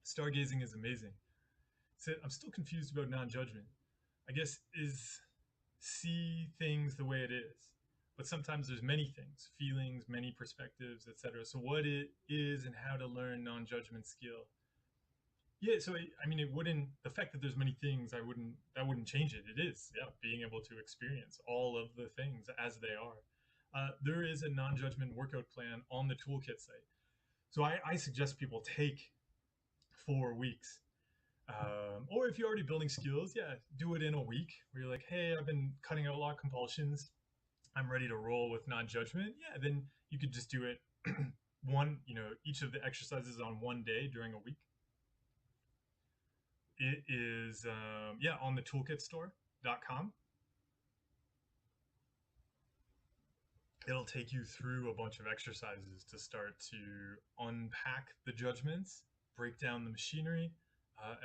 Stargazing is amazing. So I'm still confused about non-judgment. I guess is see things the way it is. But sometimes there's many things, feelings, many perspectives, etc. So what it is and how to learn non-judgment skill. Yeah, so I mean, it wouldn't. The fact that there's many things, I wouldn't. That wouldn't change it. It is, yeah, being able to experience all of the things as they are. There is a non-judgment workout plan on the toolkit site. So I suggest people take 4 weeks. Or if you're already building skills, yeah, do it in a week where you're like, hey, I've been cutting out a lot of compulsions. I'm ready to roll with non-judgment. Yeah, then you could just do it each of the exercises on one day during a week. It is, yeah, on the toolkitstore.com. It'll take you through a bunch of exercises to start to unpack the judgments, break down the machinery,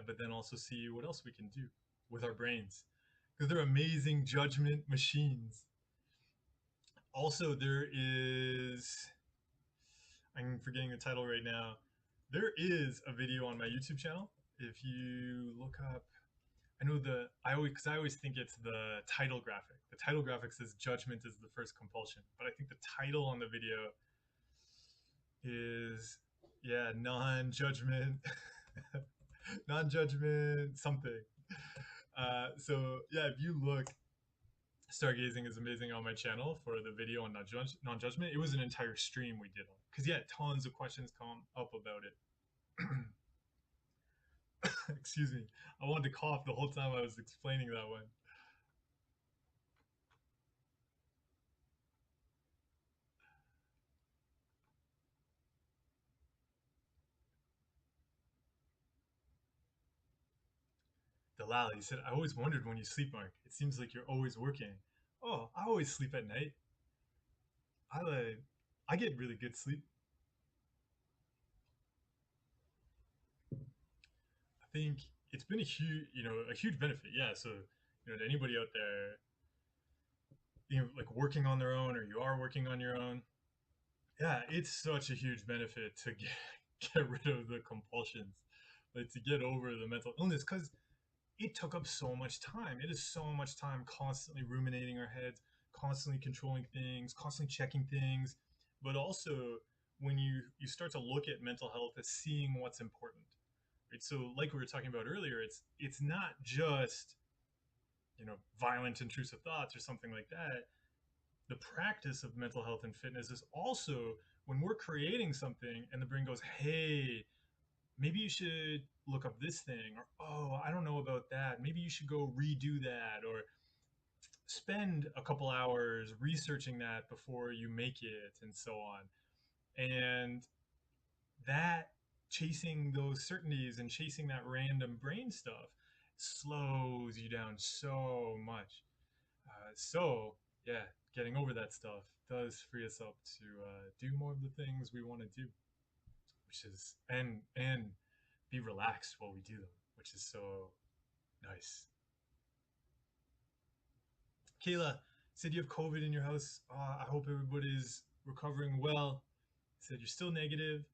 but then also see what else we can do with our brains, because they're amazing judgment machines. Also, there is, I'm forgetting the title right now. There is a video on my YouTube channel. If you look up, I always think it's the title graphic. The title graphic says judgment is the first compulsion, but I think the title on the video is, yeah, non-judgment, non-judgment something. So yeah, if you look, stargazing is amazing on my channel for the video on non-judgment. It was an entire stream we did on, because yeah, tons of questions come up about it. Excuse me, I wanted to cough the whole time I was explaining that one. Dalal, he said, I always wondered when you sleep, Mark. It seems like you're always working. Oh, I always sleep at night. I get really good sleep. I think it's been a huge benefit. Yeah. So, to anybody out there, like working on their own, or you are working on your own, yeah, it's such a huge benefit to get rid of the compulsions, like to get over the mental illness, because it took up so much time. It is so much time constantly ruminating our heads, constantly controlling things, constantly checking things. But also, when you start to look at mental health as seeing what's important, right? So, like we were talking about earlier, it's not just violent intrusive thoughts or something like that. The practice of mental health and fitness is also when we're creating something and the brain goes, hey, maybe you should look up this thing, or oh, I don't know about that, maybe you should go redo that, or spend a couple hours researching that before you make it, and so on. And that chasing those certainties and chasing that random brain stuff slows you down so much. So yeah, getting over that stuff does free us up to do more of the things we want to do, which is and be relaxed while we do them, which is so nice. Kayla said you have COVID in your house. I hope everybody's recovering well. Said you're still negative,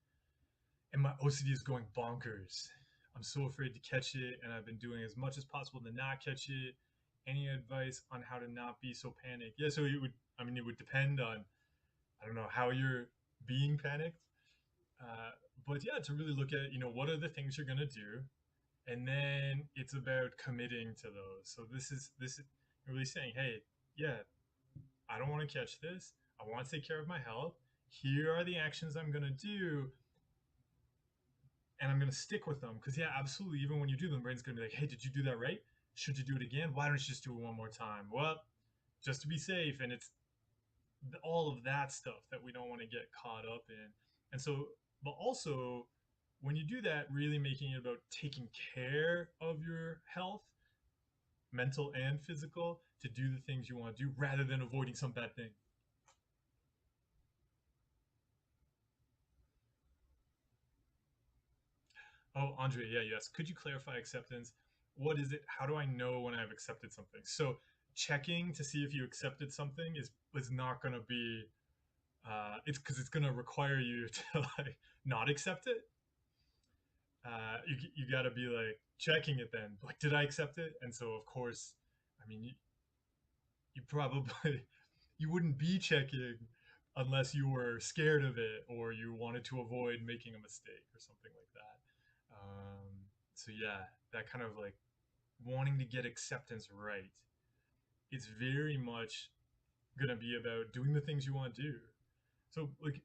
and my OCD is going bonkers. I'm so afraid to catch it, and I've been doing as much as possible to not catch it. Any advice on how to not be so panicked? Yeah, so it would. I mean, it would depend on, I don't know, how you're being panicked. Uh, but yeah, to really look at, what are the things you're gonna do, and then it's about committing to those. So this is really saying, hey, yeah, I don't want to catch this. I want to take care of my health. Here are the actions I'm gonna do, and I'm gonna stick with them. Because yeah, absolutely. Even when you do them, the brain's gonna be like, hey, did you do that right? Should you do it again? Why don't you just do it one more time? Well, just to be safe. And it's all of that stuff that we don't want to get caught up in. And so, but also when you do that, really making it about taking care of your health, mental and physical, to do the things you want to do rather than avoiding some bad thing. Oh, Andre, yeah, yes. Could you clarify acceptance? What is it? How do I know when I've accepted something? So checking to see if you accepted something is not going to be it's because it's going to require you to like not accept it. You got to be like checking it then. Like, did I accept it? And so, of course, I mean, you probably you wouldn't be checking unless you were scared of it or you wanted to avoid making a mistake or something like that. So yeah, that kind of like wanting to get acceptance right. It's very much gonna be about doing the things you want to do. So like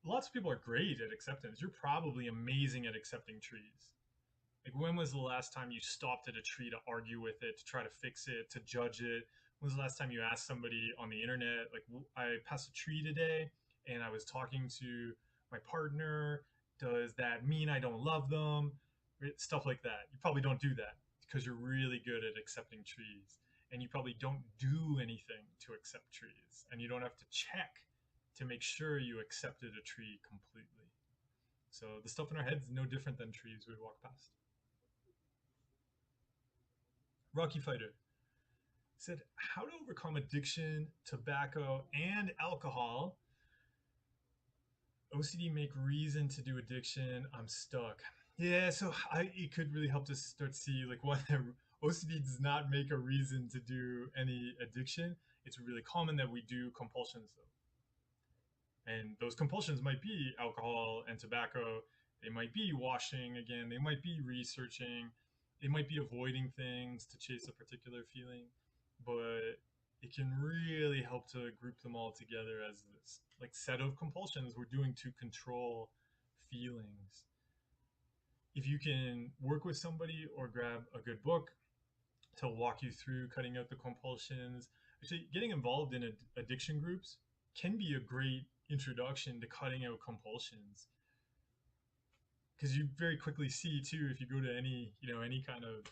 lots of people are great at acceptance. You're probably amazing at accepting trees. Like, when was the last time you stopped at a tree to argue with it, to try to fix it, to judge it? When was the last time you asked somebody on the internet, like, I passed a tree today and I was talking to my partner. Does that mean I don't love them? Stuff like that. You probably don't do that because you're really good at accepting trees. And you probably don't do anything to accept trees. And you don't have to check to make sure you accepted a tree completely. So the stuff in our heads is no different than trees we walk past. Rocky Fighter said, how to overcome addiction, tobacco, and alcohol. OCD make reason to do addiction. I'm stuck. Yeah, so it could really help to start to see like what OCD does not make a reason to do any addiction. It's really common that we do compulsions though. And those compulsions might be alcohol and tobacco. They might be washing again. They might be researching. They might be avoiding things to chase a particular feeling. But it can really help to group them all together as this like set of compulsions we're doing to control feelings. If you can work with somebody or grab a good book to walk you through cutting out the compulsions, actually getting involved in addiction groups can be a great introduction to cutting out compulsions, because you very quickly see too, if you go to any kind of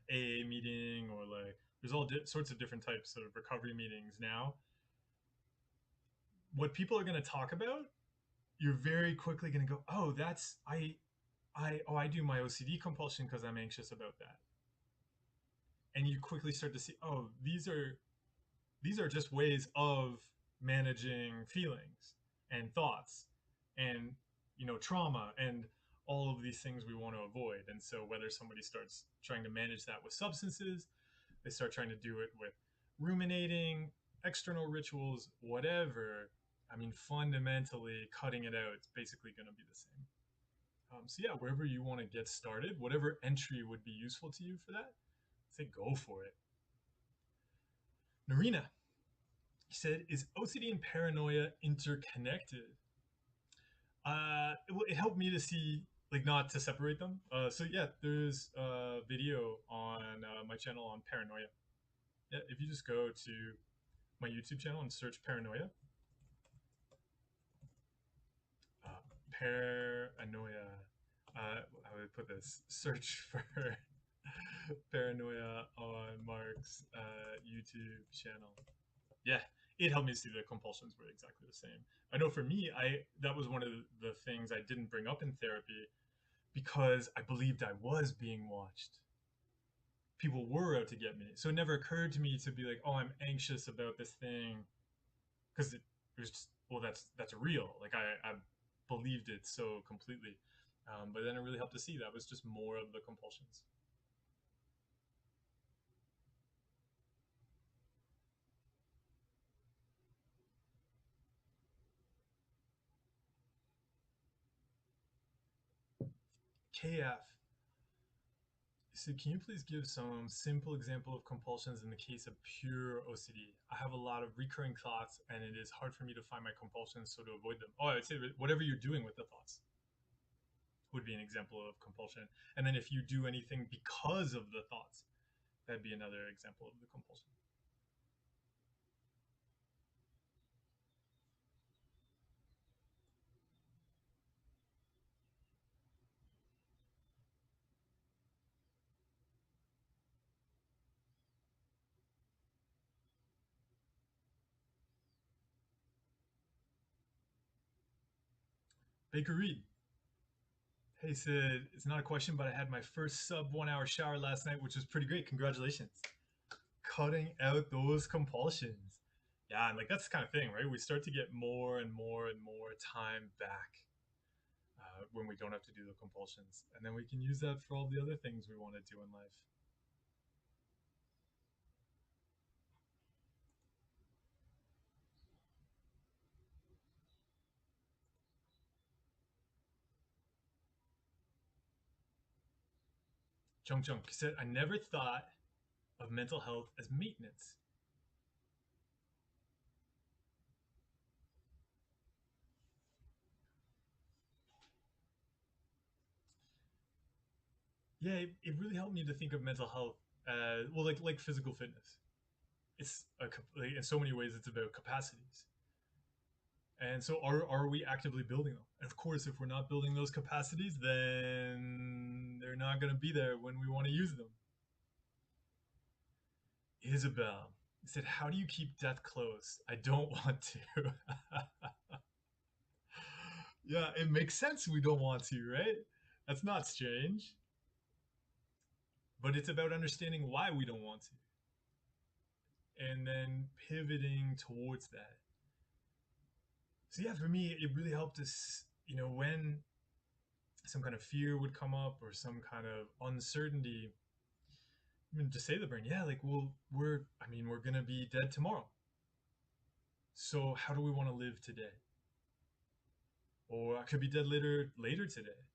AA meeting, or like there's all sorts of different types of recovery meetings now, what people are going to talk about, you're very quickly going to go, oh, that's I do my OCD compulsion because I'm anxious about that. And you quickly start to see, oh, these are just ways of managing feelings and thoughts and trauma and all of these things we want to avoid. And so whether somebody starts trying to manage that with substances, they start trying to do it with ruminating, external rituals, whatever, I mean, fundamentally cutting it out, it's basically going to be the same. So yeah, wherever you want to get started, whatever entry would be useful to you for that, say go for it. Narina, he said, is OCD and paranoia interconnected? It helped me to see, like, not to separate them. So yeah, there's a video on my channel on paranoia. Yeah, if you just go to my YouTube channel and search paranoia, Paranoia. I would put this search for paranoia on Mark's YouTube channel. Yeah, it helped me see the compulsions were exactly the same. I know for me, I that was one of the things I didn't bring up in therapy because I believed I was being watched. People were out to get me, so it never occurred to me to be like, "Oh, I'm anxious about this thing," because it was just, well, that's real. Like I believed it so completely, but then it really helped to see that was just more of the compulsions. KF. So can you please give some simple example of compulsions in the case of pure OCD? I have a lot of recurring thoughts and it is hard for me to find my compulsions, so to avoid them. Oh, I would say whatever you're doing with the thoughts would be an example of compulsion. And then if you do anything because of the thoughts, that'd be another example of the compulsion. Baker Reed. Hey, Sid, it's not a question, but I had my first sub 1 hour shower last night, which was pretty great. Congratulations. Cutting out those compulsions. Yeah, and like that's the kind of thing, right? We start to get more and more and more time back when we don't have to do the compulsions. And then we can use that for all the other things we want to do in life. Junk Junk said, I never thought of mental health as maintenance. Yeah, it really helped me to think of mental health well, like physical fitness. It's like, in so many ways, it's about capacities. And so, are we actively building them? And of course, if we're not building those capacities, then they're not going to be there when we want to use them. Isabel said, "How do you keep death close? I don't want to." Yeah, it makes sense we don't want to, right? That's not strange. But it's about understanding why we don't want to and then pivoting towards that. So, yeah, for me, it really helped us, when some kind of fear would come up or some kind of uncertainty, I mean, to say to the brain, yeah, like, well, we're going to be dead tomorrow. So, how do we want to live today? Or I could be dead later today.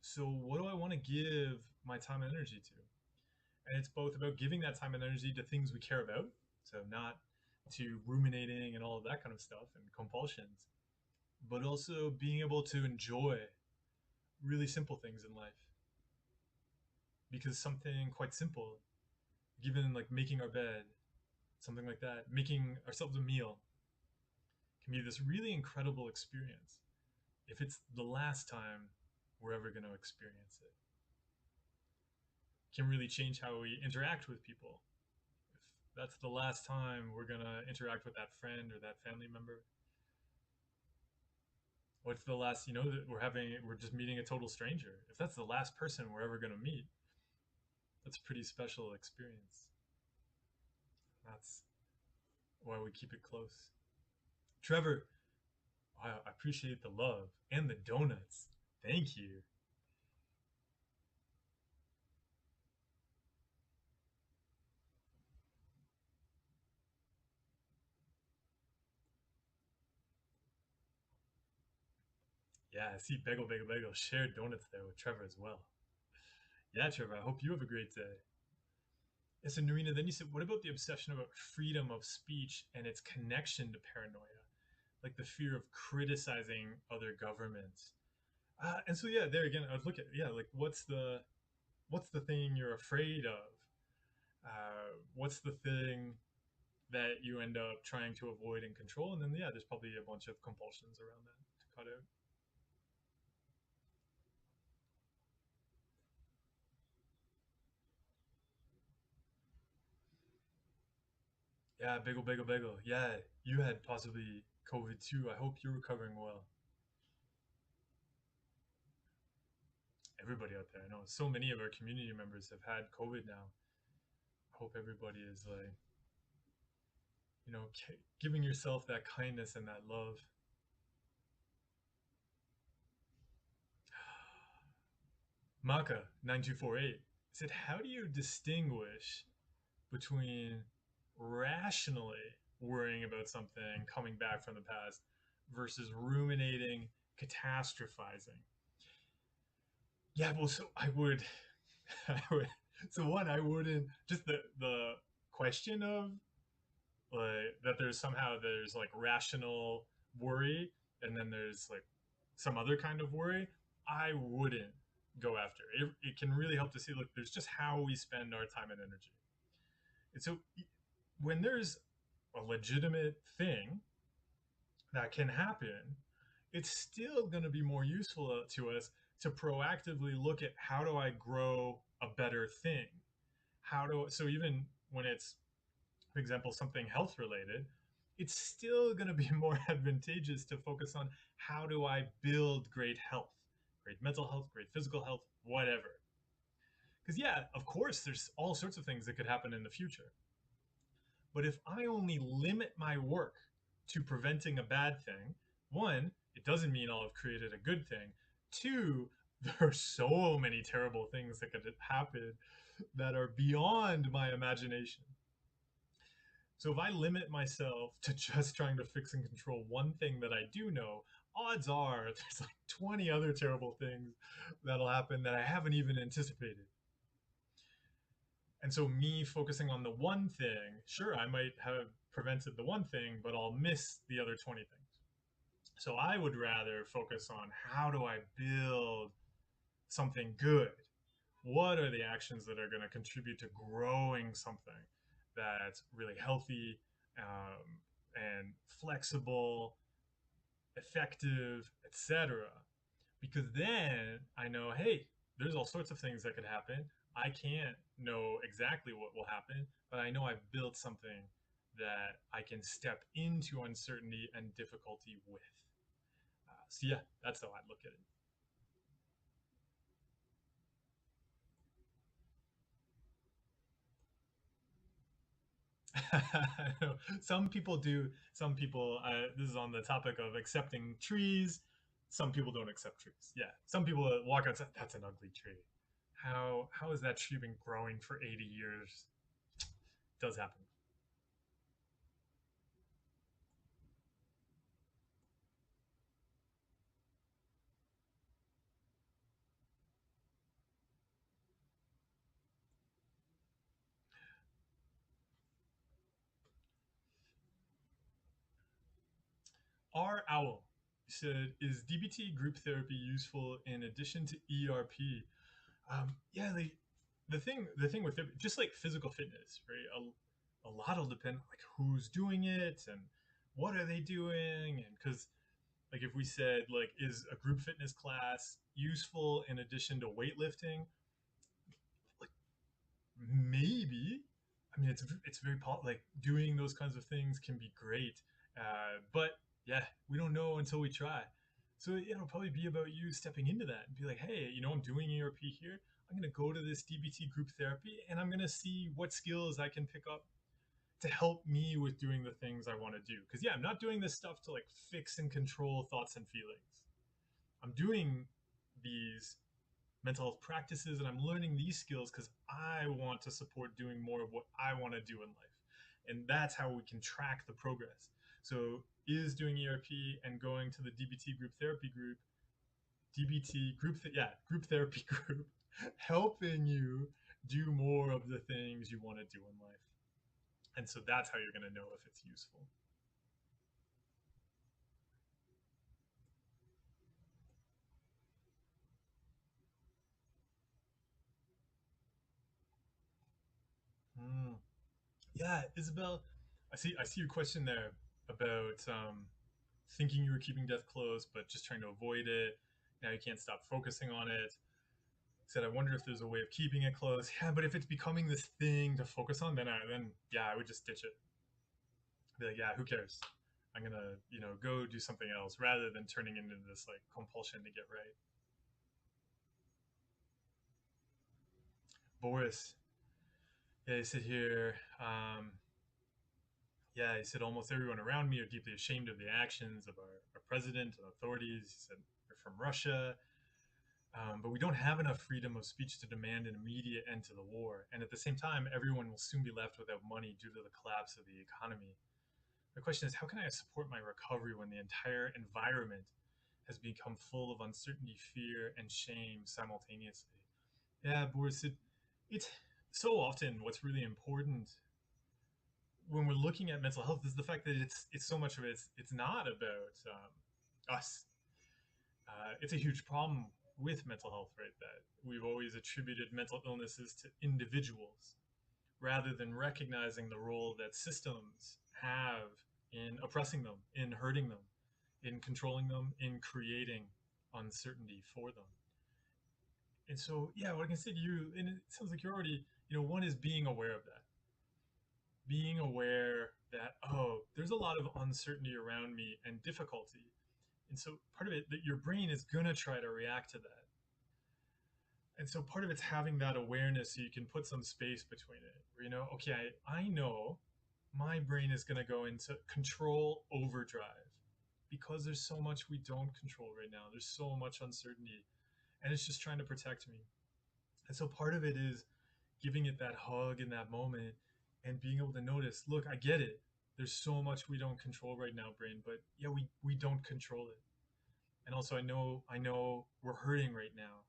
So, what do I want to give my time and energy to? And it's both about giving that time and energy to things we care about, so not to ruminating and all of that kind of stuff and compulsions, but also being able to enjoy really simple things in life. Because something quite simple, given like making our bed, something like that, making ourselves a meal, can be this really incredible experience if it's the last time we're ever going to experience it. Can really change how we interact with people. If that's the last time we're going to interact with that friend or that family member, what's the last, that we're just meeting a total stranger. If that's the last person we're ever going to meet, that's a pretty special experience. That's why we keep it close. Trevor, I appreciate the love and the donuts. Thank you. Yeah, I see Bagel Bagel Bagel shared donuts there with Trevor as well. Yeah, Trevor, I hope you have a great day. Yes, and Narina, then you said, what about the obsession about freedom of speech and its connection to paranoia? Like the fear of criticizing other governments. And so, yeah, there again, I would look at, yeah, like what's the thing you're afraid of? What's the thing that you end up trying to avoid and control? And then, yeah, there's probably a bunch of compulsions around that to cut out. Yeah, bagel, bagel, bagel. Yeah, you had possibly COVID too. I hope you're recovering well. Everybody out there, I know so many of our community members have had COVID now. I hope everybody is like, giving yourself that kindness and that love. Maka 9248 said, "How do you distinguish between rationally worrying about something coming back from the past versus ruminating, catastrophizing?" Yeah, well, so I would, I would. So one, I wouldn't just the question of like that. There's like rational worry, and then there's like some other kind of worry. I wouldn't go after. It can really help to see. Look, there's just how we spend our time and energy. And so when there's a legitimate thing that can happen, it's still going to be more useful to us to proactively look at how do I grow a better thing? So even when it's, for example, something health related, it's still going to be more advantageous to focus on how do I build great health, great mental health, great physical health, whatever. Because, yeah, of course, there's all sorts of things that could happen in the future. But if I only limit my work to preventing a bad thing, one, it doesn't mean I'll have created a good thing. Two, there are so many terrible things that could happen that are beyond my imagination. So if I limit myself to just trying to fix and control one thing that I do know, odds are there's like 20 other terrible things that'll happen that I haven't even anticipated. And so me focusing on the one thing, sure, I might have prevented the one thing, but I'll miss the other 20 things. So I would rather focus on how do I build something good? What are the actions that are going to contribute to growing something that's really healthy, and flexible, effective, etc.? Because then I know, hey, there's all sorts of things that could happen. I can't know exactly what will happen, but I know I've built something that I can step into uncertainty and difficulty with. So yeah, that's how I look at it. Some people do. Some people. This is on the topic of accepting trees. Some people don't accept trees. Yeah. Some people walk outside. That's an ugly tree. How has that tree been growing for 80 years? It does happen. R Owl said, "Is DBT group therapy useful in addition to ERP?" Yeah, the thing with therapy, just like physical fitness, right? A lot will depend on like who's doing it and what are they doing, and because like if we said like is a group fitness class useful in addition to weightlifting, like maybe. I mean, it's very like doing those kinds of things can be great, but yeah, we don't know until we try. So yeah, it'll probably be about you stepping into that and be like, hey, I'm doing ERP here. I'm gonna go to this DBT group therapy and I'm gonna see what skills I can pick up to help me with doing the things I want to do. Because yeah, I'm not doing this stuff to like fix and control thoughts and feelings. I'm doing these mental health practices and I'm learning these skills because I want to support doing more of what I want to do in life. And that's how we can track the progress. So, is doing ERP and going to the DBT group therapy group, DBT group, group therapy group, helping you do more of the things you want to do in life. And so that's how you're going to know if it's useful. Mm. Yeah, Isabel, I see your question there about thinking you were keeping death close, but just trying to avoid it. Now you can't stop focusing on it. Said, I wonder if there's a way of keeping it close. Yeah, but if it's becoming this thing to focus on, then yeah, I would just ditch it. Be like, yeah, who cares? I'm gonna, go do something else rather than turning into this like compulsion to get right. Boris, yeah, he said here, yeah, he said almost everyone around me are deeply ashamed of the actions of our president and authorities. He said they're from Russia, but we don't have enough freedom of speech to demand an immediate end to the war. And at the same time, everyone will soon be left without money due to the collapse of the economy. The question is, how can I support my recovery when the entire environment has become full of uncertainty, fear, and shame simultaneously? Yeah, Boris, it's so often what's really important when we're looking at mental health is the fact that it's so much of it's not about us. It's a huge problem with mental health, right? That we've always attributed mental illnesses to individuals rather than recognizing the role that systems have in oppressing them, in hurting them, in controlling them, in creating uncertainty for them. And so, yeah, what I can say to you, and it sounds like you're already, one is being aware of that, being aware that, oh, there's a lot of uncertainty around me and difficulty. And so part of it that your brain is going to try to react to that. And so part of it's having that awareness so you can put some space between it where, okay, I know my brain is going to go into control overdrive because there's so much we don't control right now. There's so much uncertainty and it's just trying to protect me. And so part of it is giving it that hug in that moment and being able to notice, look, I get it. There's so much we don't control right now, brain, but yeah, we don't control it. And also I know we're hurting right now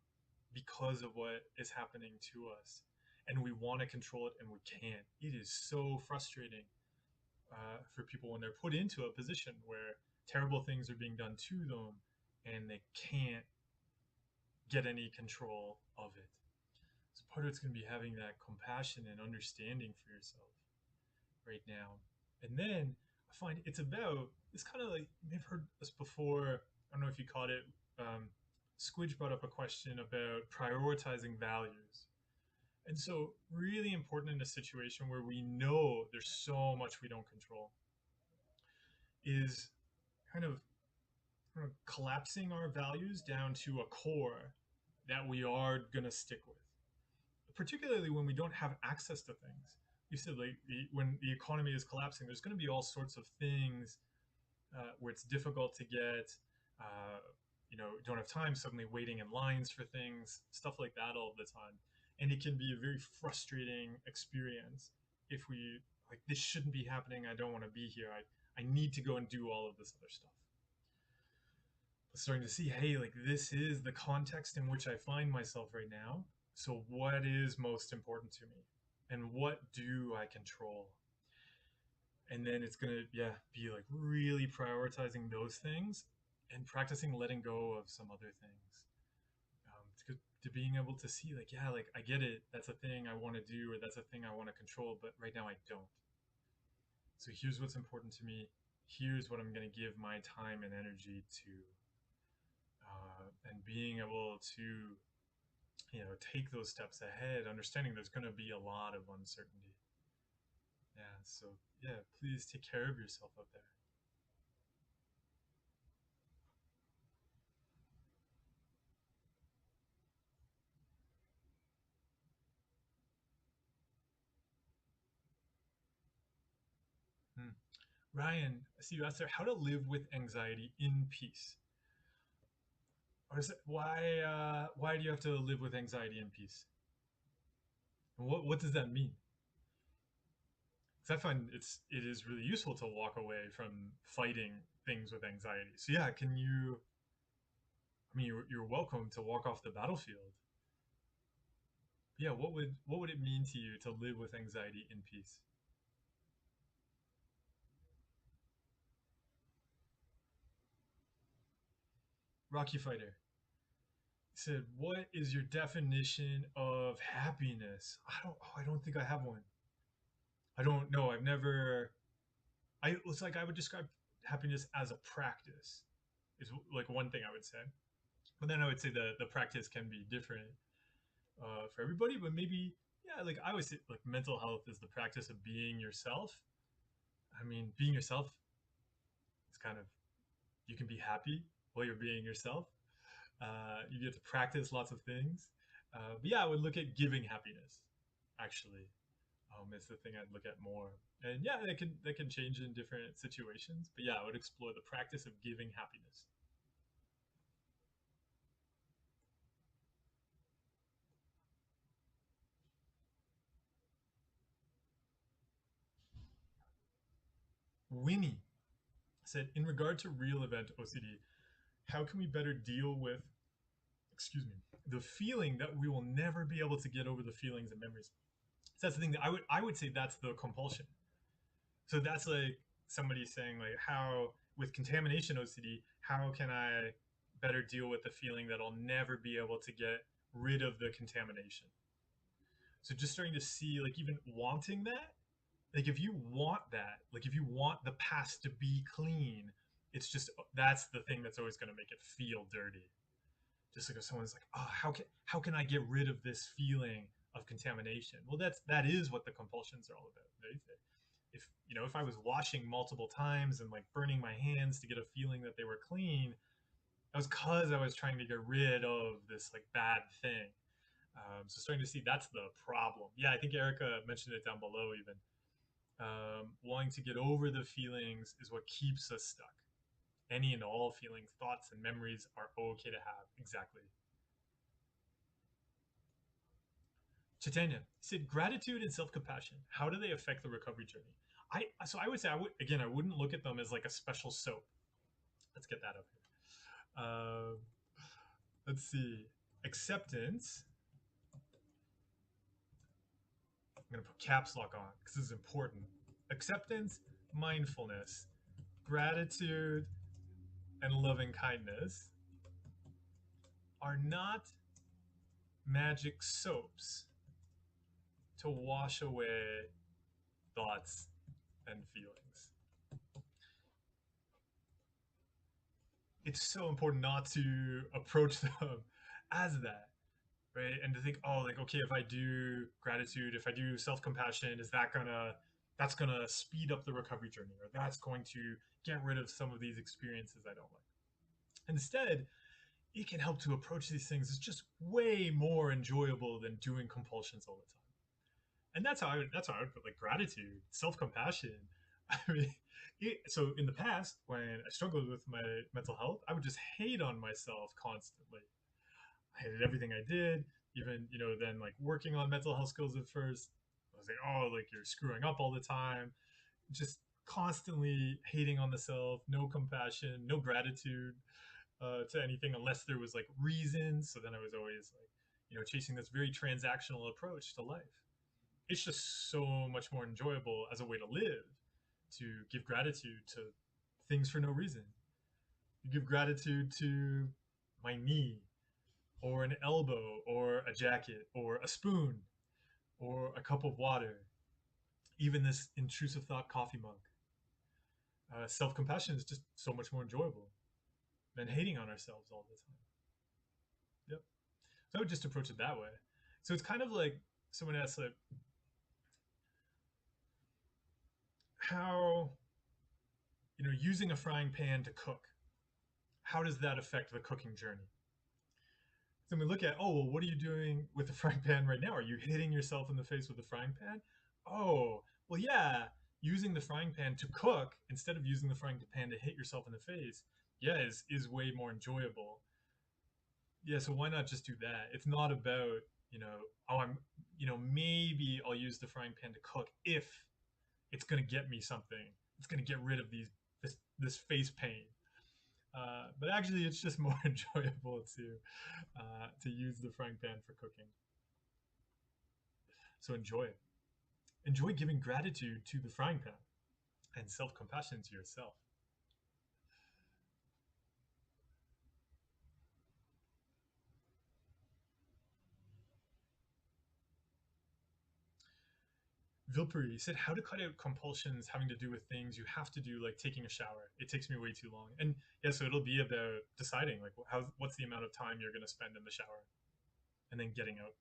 because of what is happening to us. And we want to control it and we can't. It is so frustrating for people when they're put into a position where terrible things are being done to them and they can't get any control of it. So part of it's going to be having that compassion and understanding for yourself right now. And then I find it's about, it's kind of like, you've heard this before. I don't know if you caught it. Squidge brought up a question about prioritizing values. And so, really important in a situation where we know there's so much we don't control is kind of, collapsing our values down to a core that we are going to stick with, particularly when we don't have access to things. You said, like, when the economy is collapsing, there's going to be all sorts of things where it's difficult to get, don't have time, suddenly waiting in lines for things, stuff like that all the time. And it can be a very frustrating experience if we, like, this shouldn't be happening. I don't want to be here. I need to go and do all of this other stuff. But starting to see, hey, like, this is the context in which I find myself right now. So, what is most important to me? And what do I control? And then it's gonna, yeah, be like really prioritizing those things and practicing letting go of some other things, to being able to see, like, yeah, like, I get it, that's a thing I want to do or that's a thing I want to control, but right now I don't. So here's what's important to me, here's what I'm going to give my time and energy to, and being able to, take those steps ahead, understanding there's going to be a lot of uncertainty. Yeah, so yeah, please take care of yourself out there. Hmm. Ryan, I see you asked there how to live with anxiety in peace. Or is it, why do you have to live with anxiety in peace? And what does that mean? Because I find it is really useful to walk away from fighting things with anxiety. So yeah, can you? I mean, you're welcome to walk off the battlefield. Yeah, what would it mean to you to live with anxiety in peace? Rocky Fighter said, "What is your definition of happiness?" I don't think I have one. I don't know. I've never. It's like I would describe happiness as a practice. Is like one thing I would say, but then I would say the practice can be different for everybody. But maybe, yeah, like I would say, like mental health is the practice of being yourself, I mean, being yourself is kind of, you can be happy while you're being yourself. You get to practice lots of things. But yeah, I would look at giving happiness. Actually, is the thing I'd look at more. And yeah, that can change in different situations. But yeah, I would explore the practice of giving happiness. Winnie said, in regard to real event OCD, how can we better deal with, excuse me, the feeling that we will never be able to get over the feelings and memories? So that's the thing that I would say that's the compulsion. So that's like somebody saying like, how with contamination OCD, how can I better deal with the feeling that I'll never be able to get rid of the contamination? So just starting to see like even wanting that, like if you want that, like if you want the past to be clean, it's just that's the thing that's always going to make it feel dirty. Just like if someone's like, oh, how can I get rid of this feeling of contamination? Well, that is what the compulsions are all about. Right? If if I was washing multiple times and like burning my hands to get a feeling that they were clean, that was because I was trying to get rid of this like bad thing. So starting to see that's the problem. Yeah, I think Erica mentioned it down below even. Wanting to get over the feelings is what keeps us stuck. Any and all feelings, thoughts, and memories are okay to have. Exactly. Chaitanya said, gratitude and self compassion. How do they affect the recovery journey? I would say I wouldn't look at them as like a special soap. Let's get that up here. Let's see. Acceptance. I'm gonna put caps lock on because this is important. Acceptance, mindfulness, gratitude, and loving kindness are not magic soaps to wash away thoughts and feelings. It's so important not to approach them as that, right? And to think, oh, like, okay, if I do gratitude, if I do self compassion, is that's gonna speed up the recovery journey, or that's going to get rid of some of these experiences I don't like. Instead, it can help to approach these things as just way more enjoyable than doing compulsions all the time. And that's how I would put like gratitude, self compassion. I mean, so in the past when I struggled with my mental health, I would just hate on myself constantly. I hated everything I did. Even then like working on mental health skills at first, I was like, oh, like you're screwing up all the time. Just constantly hating on the self, no compassion, no gratitude to anything unless there was like reasons. So then I was always like, chasing this very transactional approach to life. It's just so much more enjoyable as a way to live, to give gratitude to things for no reason. You give gratitude to my knee, or an elbow, or a jacket, or a spoon, or a cup of water, even this intrusive thought coffee mug. Self compassion is just so much more enjoyable than hating on ourselves all the time. Yep. So I would just approach it that way. So it's kind of like someone asked, like, how, using a frying pan to cook, how does that affect the cooking journey? So we look at, oh, well, what are you doing with the frying pan right now? Are you hitting yourself in the face with the frying pan? Oh, well, yeah, using the frying pan to cook instead of using the frying pan to hit yourself in the face, yeah, is way more enjoyable. Yeah, so why not just do that? It's not about, oh, maybe I'll use the frying pan to cook if it's going to get me something. It's going to get rid of this face pain. But actually, it's just more enjoyable to use the frying pan for cooking. So enjoy it. Enjoy giving gratitude to the frying pan and self compassion to yourself. Vilpuri said, how to cut out compulsions having to do with things you have to do, like taking a shower. It takes me way too long. And yeah, so it'll be about deciding, like, what's the amount of time you're going to spend in the shower and then getting out.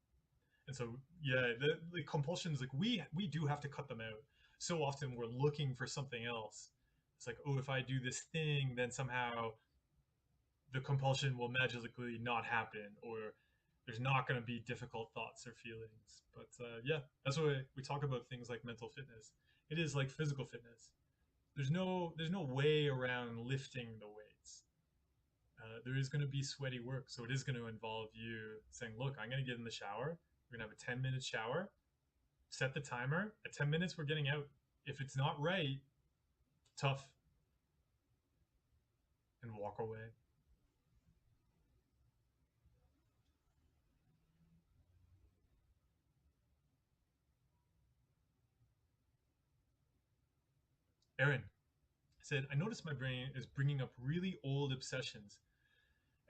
And so, yeah, the compulsions, like, we do have to cut them out. so often we're looking for something else. It's like, oh, if I do this thing, then somehow the compulsion will magically not happen, or there's not going to be difficult thoughts or feelings. But yeah, that's why we talk about things like mental fitness. It is like physical fitness. There's no way around lifting the weights. There is going to be sweaty work, so it is going to involve you saying, "Look, I'm going to get in the shower. We're going to have a 10-minute shower. Set the timer. At 10 minutes, we're getting out. If it's not right, tough, and walk away." Aaron said, "I noticed my brain is bringing up really old obsessions.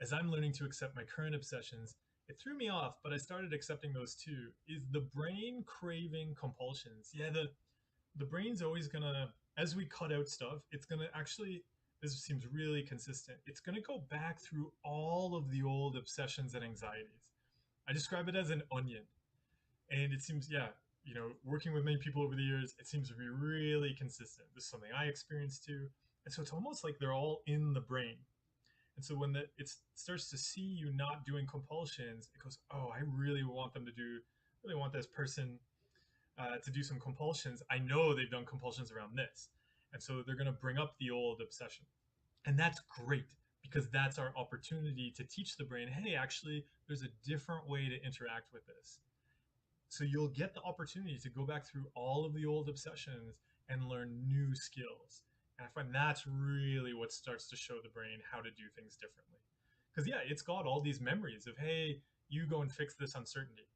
As I'm learning to accept my current obsessions, it threw me off, but I started accepting those too. Is the brain craving compulsions?" Yeah, the brain's always gonna, as we cut out stuff, it's gonna actually, this seems really consistent. It's gonna go back through all of the old obsessions and anxieties. I describe it as an onion. And it seems, yeah, working with many people over the years, it seems to be really consistent. This is something I experienced too. And so it's almost like they're all in the brain. And so when it starts to see you not doing compulsions, it goes, "Oh, I really want them to do, really want this person to do some compulsions. I know they've done compulsions around this." And so they're going to bring up the old obsession. And that's great because that's our opportunity to teach the brain, hey, actually, there's a different way to interact with this. So you'll get the opportunity to go back through all of the old obsessions and learn new skills. And I find that's really what starts to show the brain how to do things differently. Because, yeah, it's got all these memories of, hey, you go and fix this uncertainty.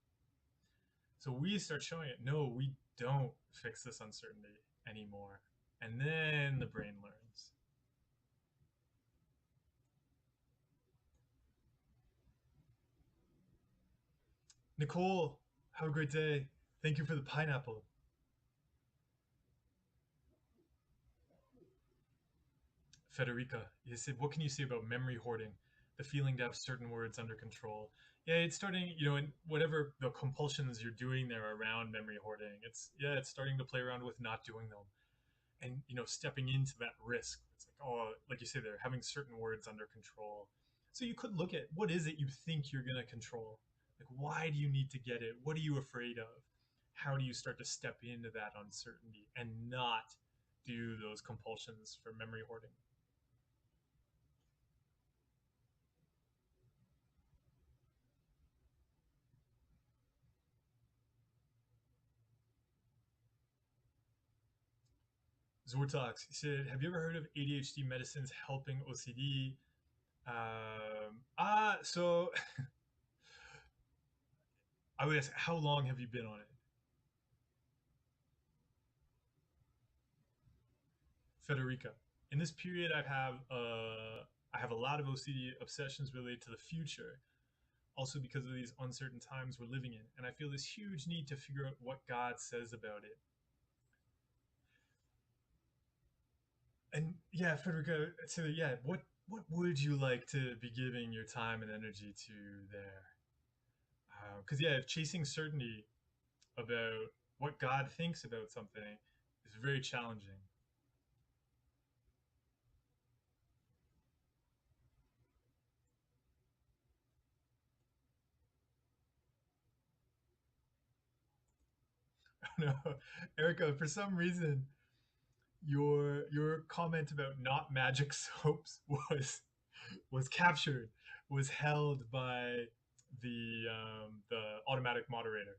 So we start showing it, no, we don't fix this uncertainty anymore. And then the brain learns. Nicole, have a great day. Thank you for the pineapple. Federica, you said, what can you say about memory hoarding? The feeling to have certain words under control. Yeah, it's starting, in whatever the compulsions you're doing there around memory hoarding. It's starting to play around with not doing them and, stepping into that risk. It's like, oh, like you say there, having certain words under control. So you could look at what is it you think you're going to control? Like, why do you need to get it? What are you afraid of? How do you start to step into that uncertainty and not do those compulsions for memory hoarding? Zortox, he said, "Have you ever heard of ADHD medicines helping OCD?" So I would ask, how long have you been on it? Federica, in this period, I have a lot of OCD obsessions related to the future, also because of these uncertain times we're living in, and I feel this huge need to figure out what God says about it. And yeah, Federica, so yeah, what would you like to be giving your time and energy to there? Because yeah, chasing certainty about what God thinks about something is very challenging. No, Erica, for some reason, your comment about not magic soaps was captured, was held by the automatic moderator.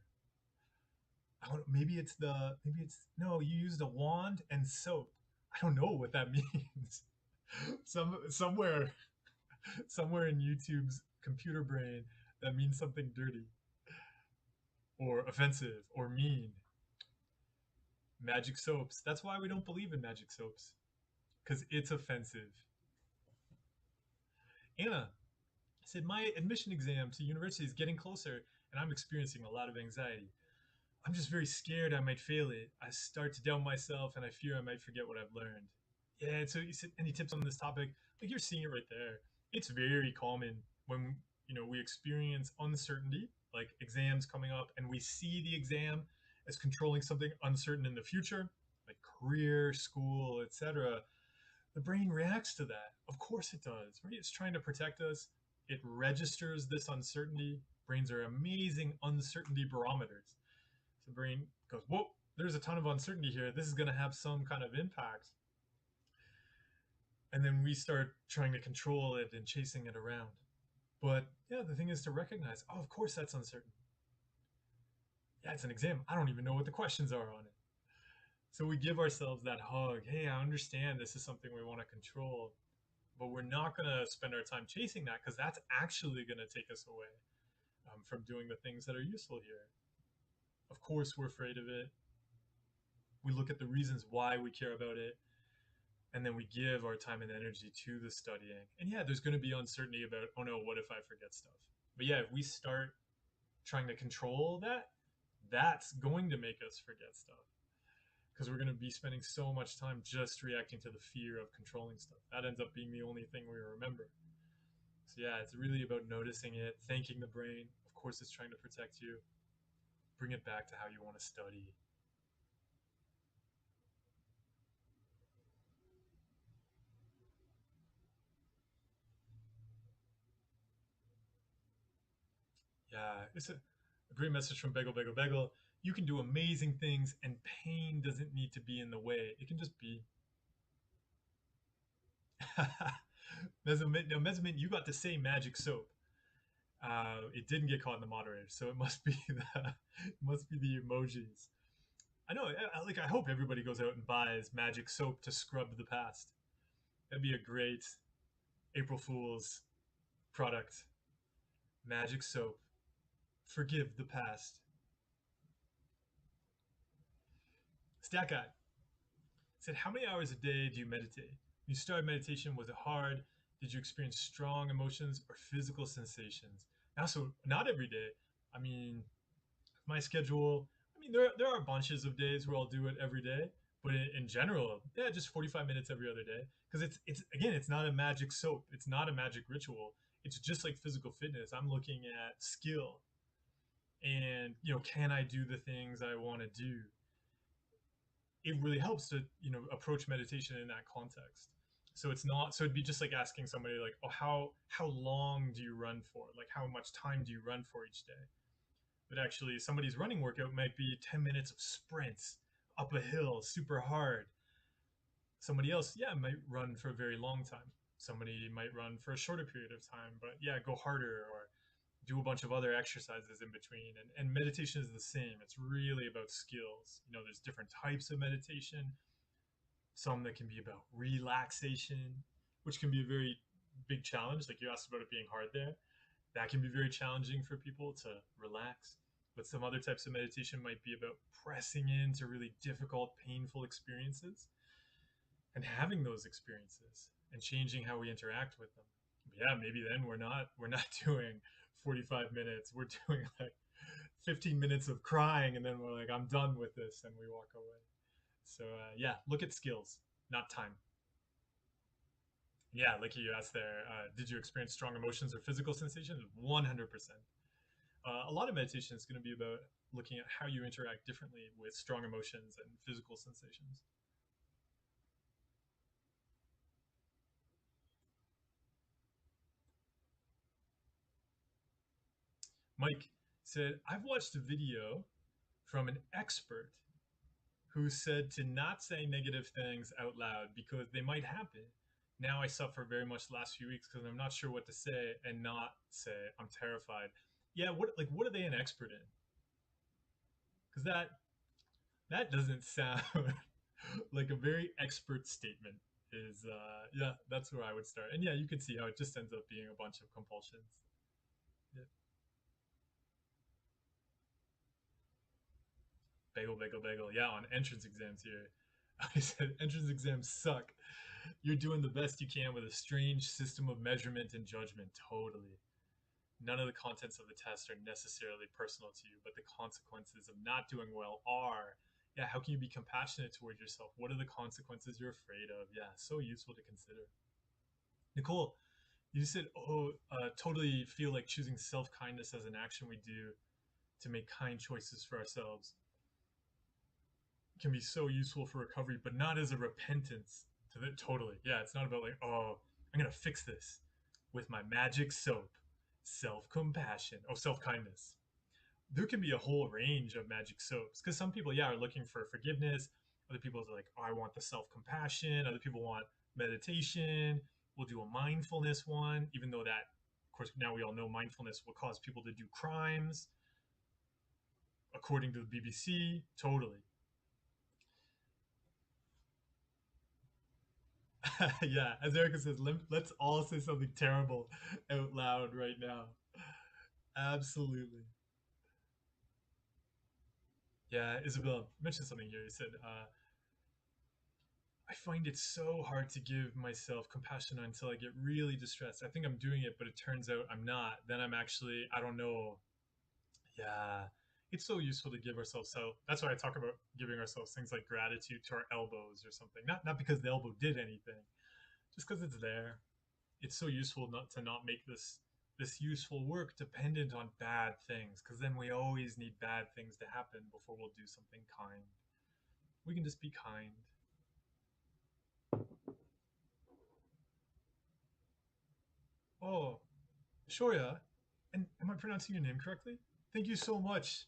I don't, maybe it's no. You used a wand and soap. I don't know what that means. Somewhere somewhere in YouTube's computer brain that means something dirty or offensive or mean. Magic soaps. That's why we don't believe in magic soaps because it's offensive. Anna said, "My admission exam to university is getting closer and I'm experiencing a lot of anxiety. I'm just very scared I might fail it. I start to doubt myself and I fear I might forget what I've learned." Yeah, so you said, any tips on this topic? Like you're seeing it right there. It's very common when we experience uncertainty, like exams coming up, and we see the exam as controlling something uncertain in the future. Like career, school, etc., the brain reacts to that. Of course it does, right? It's trying to protect us. It registers this uncertainty. Brains are amazing uncertainty barometers. So the brain goes, whoa, there's a ton of uncertainty here. This is going to have some kind of impact. And then we start trying to control it and chasing it around. But yeah, the thing is to recognize, oh, of course that's uncertain. Yeah, it's an exam. I don't even know what the questions are on it. So we give ourselves that hug. Hey, I understand this is something we want to control, but we're not going to spend our time chasing that because that's actually going to take us away from doing the things that are useful here. Of course, we're afraid of it. We look at the reasons why we care about it, and then we give our time and energy to the studying. And yeah, there's going to be uncertainty about, oh no, what if I forget stuff? But yeah, if we start trying to control that, that's going to make us forget stuff because we're going to be spending so much time just reacting to the fear of controlling stuff. That ends up being the only thing we remember. So yeah, it's really about noticing it, thanking the brain. Of course, it's trying to protect you. Bring it back to how you want to study. Yeah, it's a great message from Bagel Bagel Bagel. You can do amazing things, and pain doesn't need to be in the way. It can just be. Mezzamint, no, Mezzamint, you got to say magic soap. It didn't get caught in the moderator, so it must be the emojis. I know. Like I hope everybody goes out and buys magic soap to scrub the past. That'd be a great April Fool's product. Magic soap. Forgive the past. Stat guy said, "How many hours a day do you meditate? When you started meditation, was it hard? Did you experience strong emotions or physical sensations?" And also, not every day. I mean, my schedule. I mean, there are bunches of days where I'll do it every day, but in general, yeah, just 45 minutes every other day. Because it's again, it's not a magic soap. It's not a magic ritual. It's just like physical fitness. I'm looking at skill and can I do the things I want to do. It really helps to approach meditation in that context. So it's not, so it'd be just like asking somebody like, oh, how long do you run for, like how much time do you run for each day. But actually somebody's running workout might be 10 minutes of sprints up a hill super hard. Somebody else, yeah, might run for a very long time. Somebody might run for a shorter period of time, but yeah, go harder or do a bunch of other exercises in between. And meditation is the same. It's really about skills. There's different types of meditation. Some that can be about relaxation, which can be a very big challenge. Like you asked about it being hard there. That can be very challenging for people to relax. But some other types of meditation might be about pressing into really difficult, painful experiences and having those experiences and changing how we interact with them. But yeah, maybe then we're not doing 45 minutes. We're doing like 15 minutes of crying and then we're like, I'm done with this, and we walk away. So yeah, look at skills, not time. Yeah, like you asked there, did you experience strong emotions or physical sensations? 100%. A lot of meditation is going to be about looking at how you interact differently with strong emotions and physical sensations. Mike said, I've watched a video from an expert who said to not say negative things out loud because they might happen. Now I suffer very much the last few weeks because I'm not sure what to say and not say. I'm terrified. Yeah, what are they an expert in? Because that doesn't sound like a very expert statement. Is yeah, that's where I would start. And yeah, you can see how it just ends up being a bunch of compulsions. Yeah. Bagel, bagel, bagel. Yeah, on entrance exams here. I said entrance exams suck. You're doing the best you can with a strange system of measurement and judgment. Totally. None of the contents of the test are necessarily personal to you, but the consequences of not doing well are. Yeah, how can you be compassionate toward yourself? What are the consequences you're afraid of? Yeah, so useful to consider. Nicole, you said, oh, totally feel like choosing self kindness as an action we do to make kind choices for ourselves. can be so useful for recovery, but not as a repentance to the totally. Yeah, it's not about like, oh, I'm gonna fix this with my magic soap, self compassion, oh, self kindness. There can be a whole range of magic soaps because some people, yeah, are looking for forgiveness. Other people are like, oh, I want the self compassion. Other people want meditation. We'll do a mindfulness one, even though that, of course, now we all know mindfulness will cause people to do crimes, according to the BBC. Totally. Yeah, as Erica says, let's all say something terrible out loud right now. Absolutely. Yeah, Isabel mentioned something here. You said, I find it so hard to give myself compassion until I get really distressed. I think I'm doing it, but it turns out I'm not. Then I'm actually, I don't know. Yeah, it's so useful to give ourselves. So that's why I talk about giving ourselves things like gratitude to our elbows or something. Not because the elbow did anything, just because it's there. It's so useful not to not make this useful work dependent on bad things, because then we always need bad things to happen before we'll do something kind. We can just be kind. Oh, Shoya, and am I pronouncing your name correctly? Thank you so much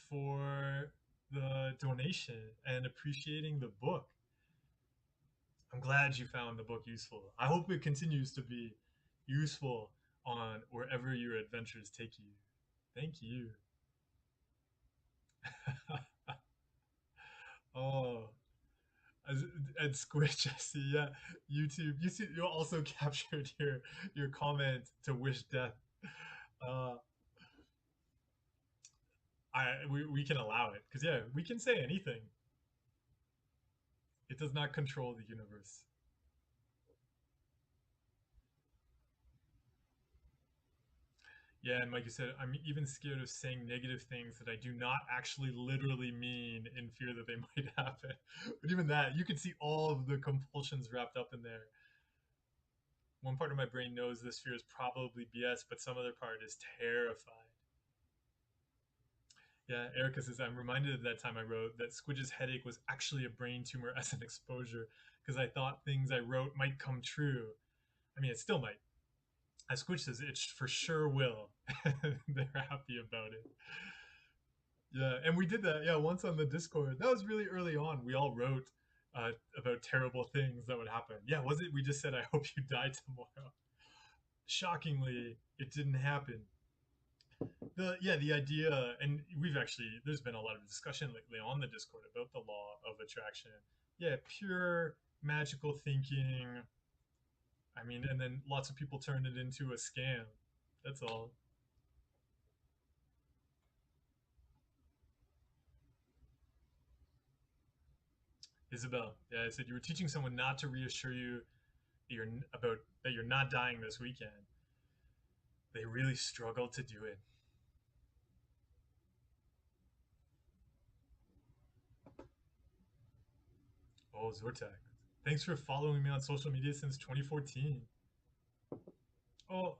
for the donation and appreciating the book. I'm glad you found the book useful. I hope it continues to be useful on wherever your adventures take you. Thank you. Oh, as, and Squidge, I see. Yeah, YouTube. You see, you also captured your comment to wish death. Uh, we can allow it because yeah, we can say anything. It does not control the universe. Yeah, and like you said, I'm even scared of saying negative things that I do not actually literally mean in fear that they might happen. But even that, you can see all of the compulsions wrapped up in there. One part of my brain knows this fear is probably BS, but some other part is terrified. Yeah, Erica says, I'm reminded of that time I wrote that Squidge's headache was actually a brain tumor as an exposure because I thought things I wrote might come true. I mean, it still might. As Squidge says, it for sure will. They're happy about it. Yeah, and we did that. Yeah, once on the Discord. That was really early on. We all wrote about terrible things that would happen. Yeah, was it? We just said, "I hope you die tomorrow." Shockingly, it didn't happen. The idea, and we've actually there's been a lot of discussion lately on the Discord about the law of attraction. Yeah, pure magical thinking. I mean, and then lots of people turned it into a scam. That's all. Isabel, yeah, I said you were teaching someone not to reassure you you're about that you're not dying this weekend. They really struggle to do it. Oh, Zortek. Thanks for following me on social media since 2014. Oh,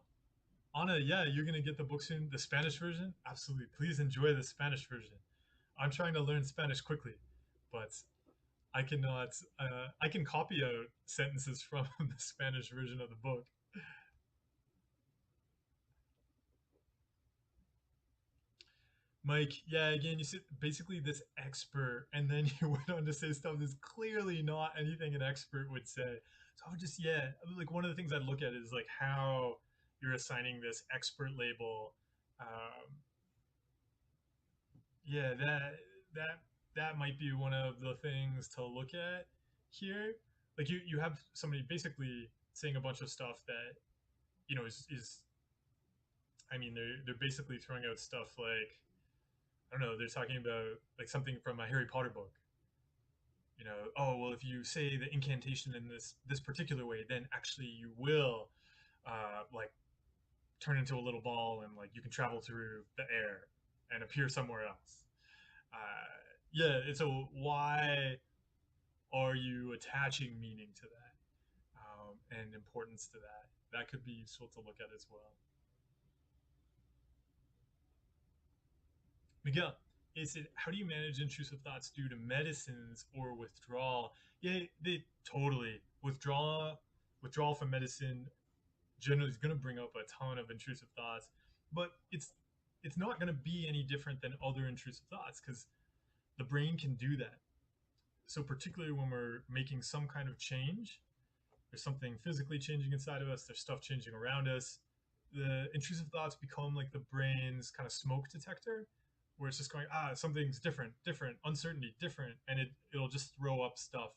Anna, yeah, you're gonna get the book soon, the Spanish version. Absolutely, please enjoy the Spanish version. I'm trying to learn Spanish quickly, but I cannot. I can copy out sentences from the Spanish version of the book. Mike, yeah, again, you said basically this expert, and then you went on to say stuff that's clearly not anything an expert would say. So I would just, yeah, like one of the things I'd look at is like how you're assigning this expert label. Um, yeah, that that might be one of the things to look at here. Like you have somebody basically saying a bunch of stuff that is I mean they're basically throwing out stuff like I don't know, they're talking about like something from a Harry Potter book. Oh well, if you say the incantation in this particular way, then actually you will like turn into a little ball and like you can travel through the air and appear somewhere else. Yeah, and so why are you attaching meaning to that and importance to that? That could be useful to look at as well. Miguel, is it how do you manage intrusive thoughts due to medicines or withdrawal? Yeah, they totally withdrawal from medicine generally is going to bring up a ton of intrusive thoughts, but it's not going to be any different than other intrusive thoughts because the brain can do that. So particularly when we're making some kind of change, there's something physically changing inside of us, there's stuff changing around us, the intrusive thoughts become like the brain's kind of smoke detector, where it's just going, something's different, uncertainty, different, and it'll just throw up stuff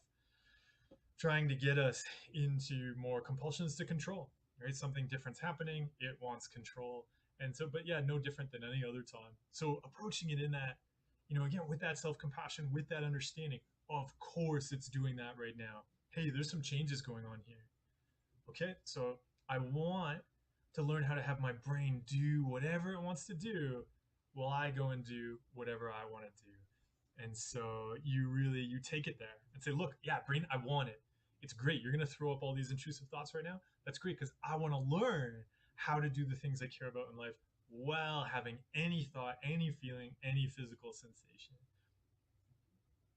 trying to get us into more compulsions to control. Right, something different's happening, it wants control. And so, but yeah, no different than any other time. So approaching it in that, again, with that self-compassion, with that understanding, of course it's doing that right now. Hey, there's some changes going on here. Okay, so I want to learn how to have my brain do whatever it wants to do while I go and do whatever I want to do. And so you take it there and say, look, yeah, brain, I want it. It's great. You're going to throw up all these intrusive thoughts right now. That's great because I want to learn how to do the things I care about in life while having any thought, any feeling, any physical sensation.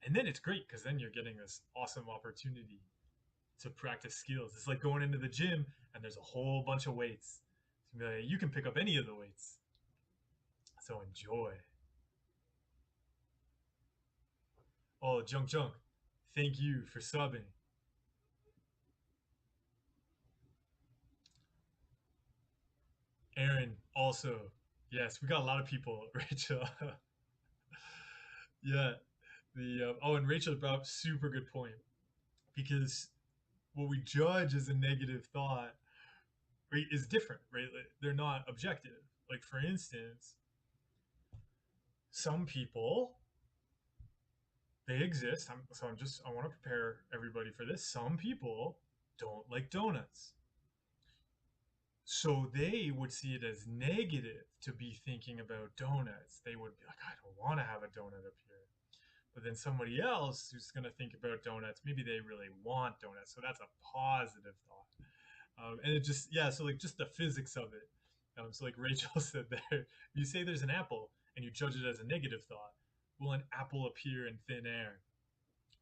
And then it's great because then you're getting this awesome opportunity to practice skills. It's like going into the gym and there's a whole bunch of weights. You can pick up any of the weights. So enjoy. Oh, Junk, thank you for subbing. Aaron, also, yes, we got a lot of people. Rachel, yeah. And Rachel brought up super good point because what we judge as a negative thought, right, is different, right? Like, they're not objective. Like for instance, some people they exist. I want to prepare everybody for this. Some people don't like donuts. So they would see it as negative to be thinking about donuts. They would be like, I don't want to have a donut up here. But then somebody else who's going to think about donuts, maybe they really want donuts. So that's a positive thought. And it just, yeah, so like just the physics of it. So like Rachel said there, you say there's an apple and you judge it as a negative thought. Will an apple appear in thin air?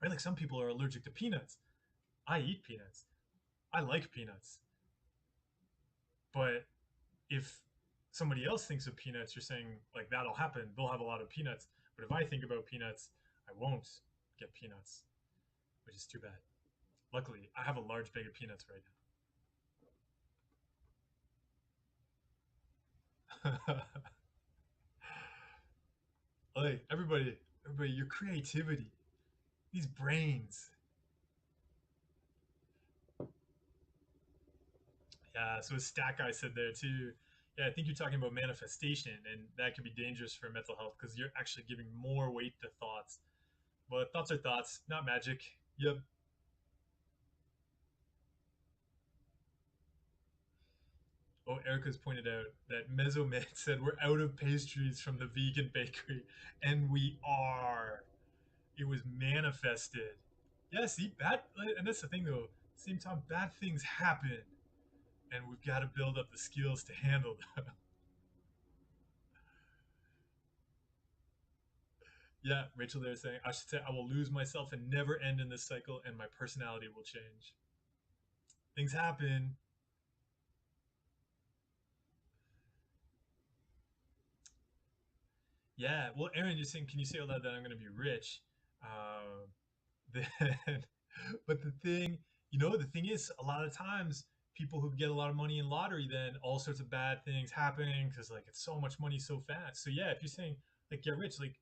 Right? Like some people are allergic to peanuts. I eat peanuts. I like peanuts. But if somebody else thinks of peanuts, you're saying like that'll happen. They'll have a lot of peanuts. But if I think about peanuts, I won't get peanuts, which is too bad. Luckily, I have a large bag of peanuts right now. Like everybody, your creativity, these brains. Yeah. So as Stack Guy said there too. Yeah, I think you're talking about manifestation, and that can be dangerous for mental health because you're actually giving more weight to thoughts. But thoughts are thoughts, not magic. Yep. Oh, Erica's pointed out that Mesomed said we're out of pastries from the vegan bakery, and we are. It was manifested. Yeah, see, bad, and that's the thing though. Same time, bad things happen, and we've got to build up the skills to handle them. Yeah, Rachel there saying, I should say, I will lose myself and never end in this cycle, and my personality will change. Things happen. Yeah. Well, Aaron, you're saying, can you say all that I'm going to be rich? Then, but the thing is, a lot of times people who get a lot of money in lottery, then all sorts of bad things happen because like it's so much money so fast. So yeah, if you're saying like get rich, like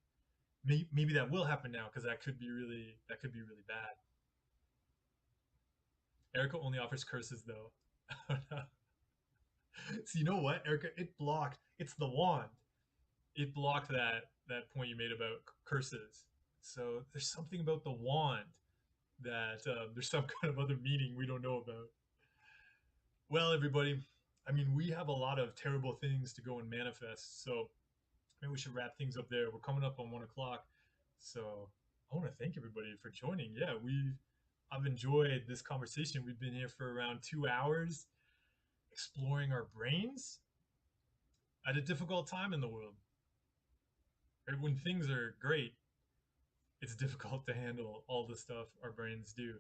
maybe that will happen now because that could be really bad. Erica only offers curses though. So you know what, Erica? It blocked. It's the wand. It blocked that point you made about curses. So there's something about the wand that there's some kind of other meaning we don't know about. Well, everybody, I mean, we have a lot of terrible things to go and manifest. So maybe we should wrap things up there. We're coming up on 1 o'clock. So I want to thank everybody for joining. Yeah, I've enjoyed this conversation. We've been here for around 2 hours exploring our brains at a difficult time in the world. Right? When things are great, it's difficult to handle all the stuff our brains do.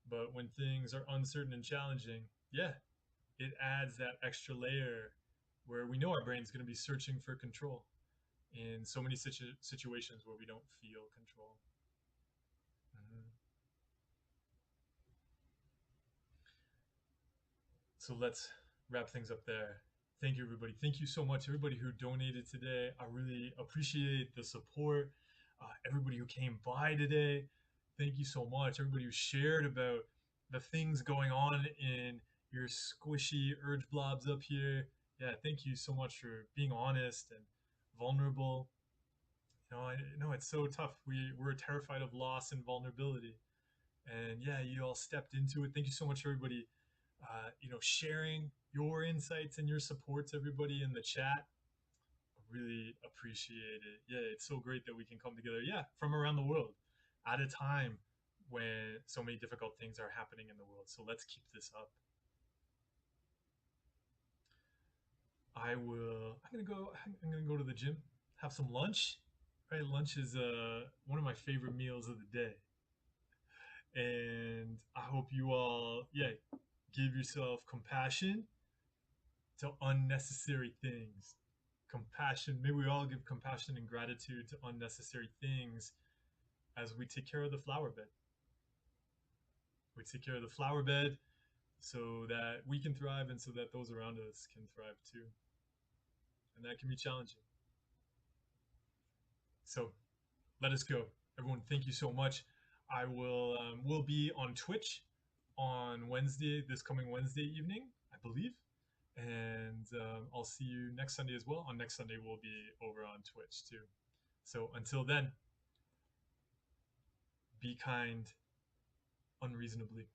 But when things are uncertain and challenging, yeah, it adds that extra layer where we know our brain's going to be searching for control in so many situations where we don't feel control. Mhm. So let's wrap things up there. Thank you, everybody. Thank you so much, everybody who donated today. I really appreciate the support. Everybody who came by today, thank you so much. Everybody who shared about the things going on in your squishy urge blobs up here. Yeah, thank you so much for being honest and vulnerable. I know it's so tough. We're terrified of loss and vulnerability, and yeah, you all stepped into it. Thank you so much, everybody. Sharing your insights and your supports, everybody in the chat. I really appreciate it. Yeah, it's so great that we can come together. Yeah, from around the world at a time when so many difficult things are happening in the world. So let's keep this up. I will. I'm gonna go. I'm gonna go to the gym, have some lunch. Right, lunch is one of my favorite meals of the day, and I hope you all, yeah, give yourself compassion to unnecessary things. Compassion. Maybe we all give compassion and gratitude to unnecessary things as we take care of the flower bed. We take care of the flower bed so that we can thrive and so that those around us can thrive too. And that can be challenging. So let us go. Everyone, thank you so much. I will be on Twitch on Wednesday, this coming Wednesday evening, I believe. And I'll see you next Sunday as well. On next Sunday, we'll be over on Twitch too. So until then, be kind unreasonably.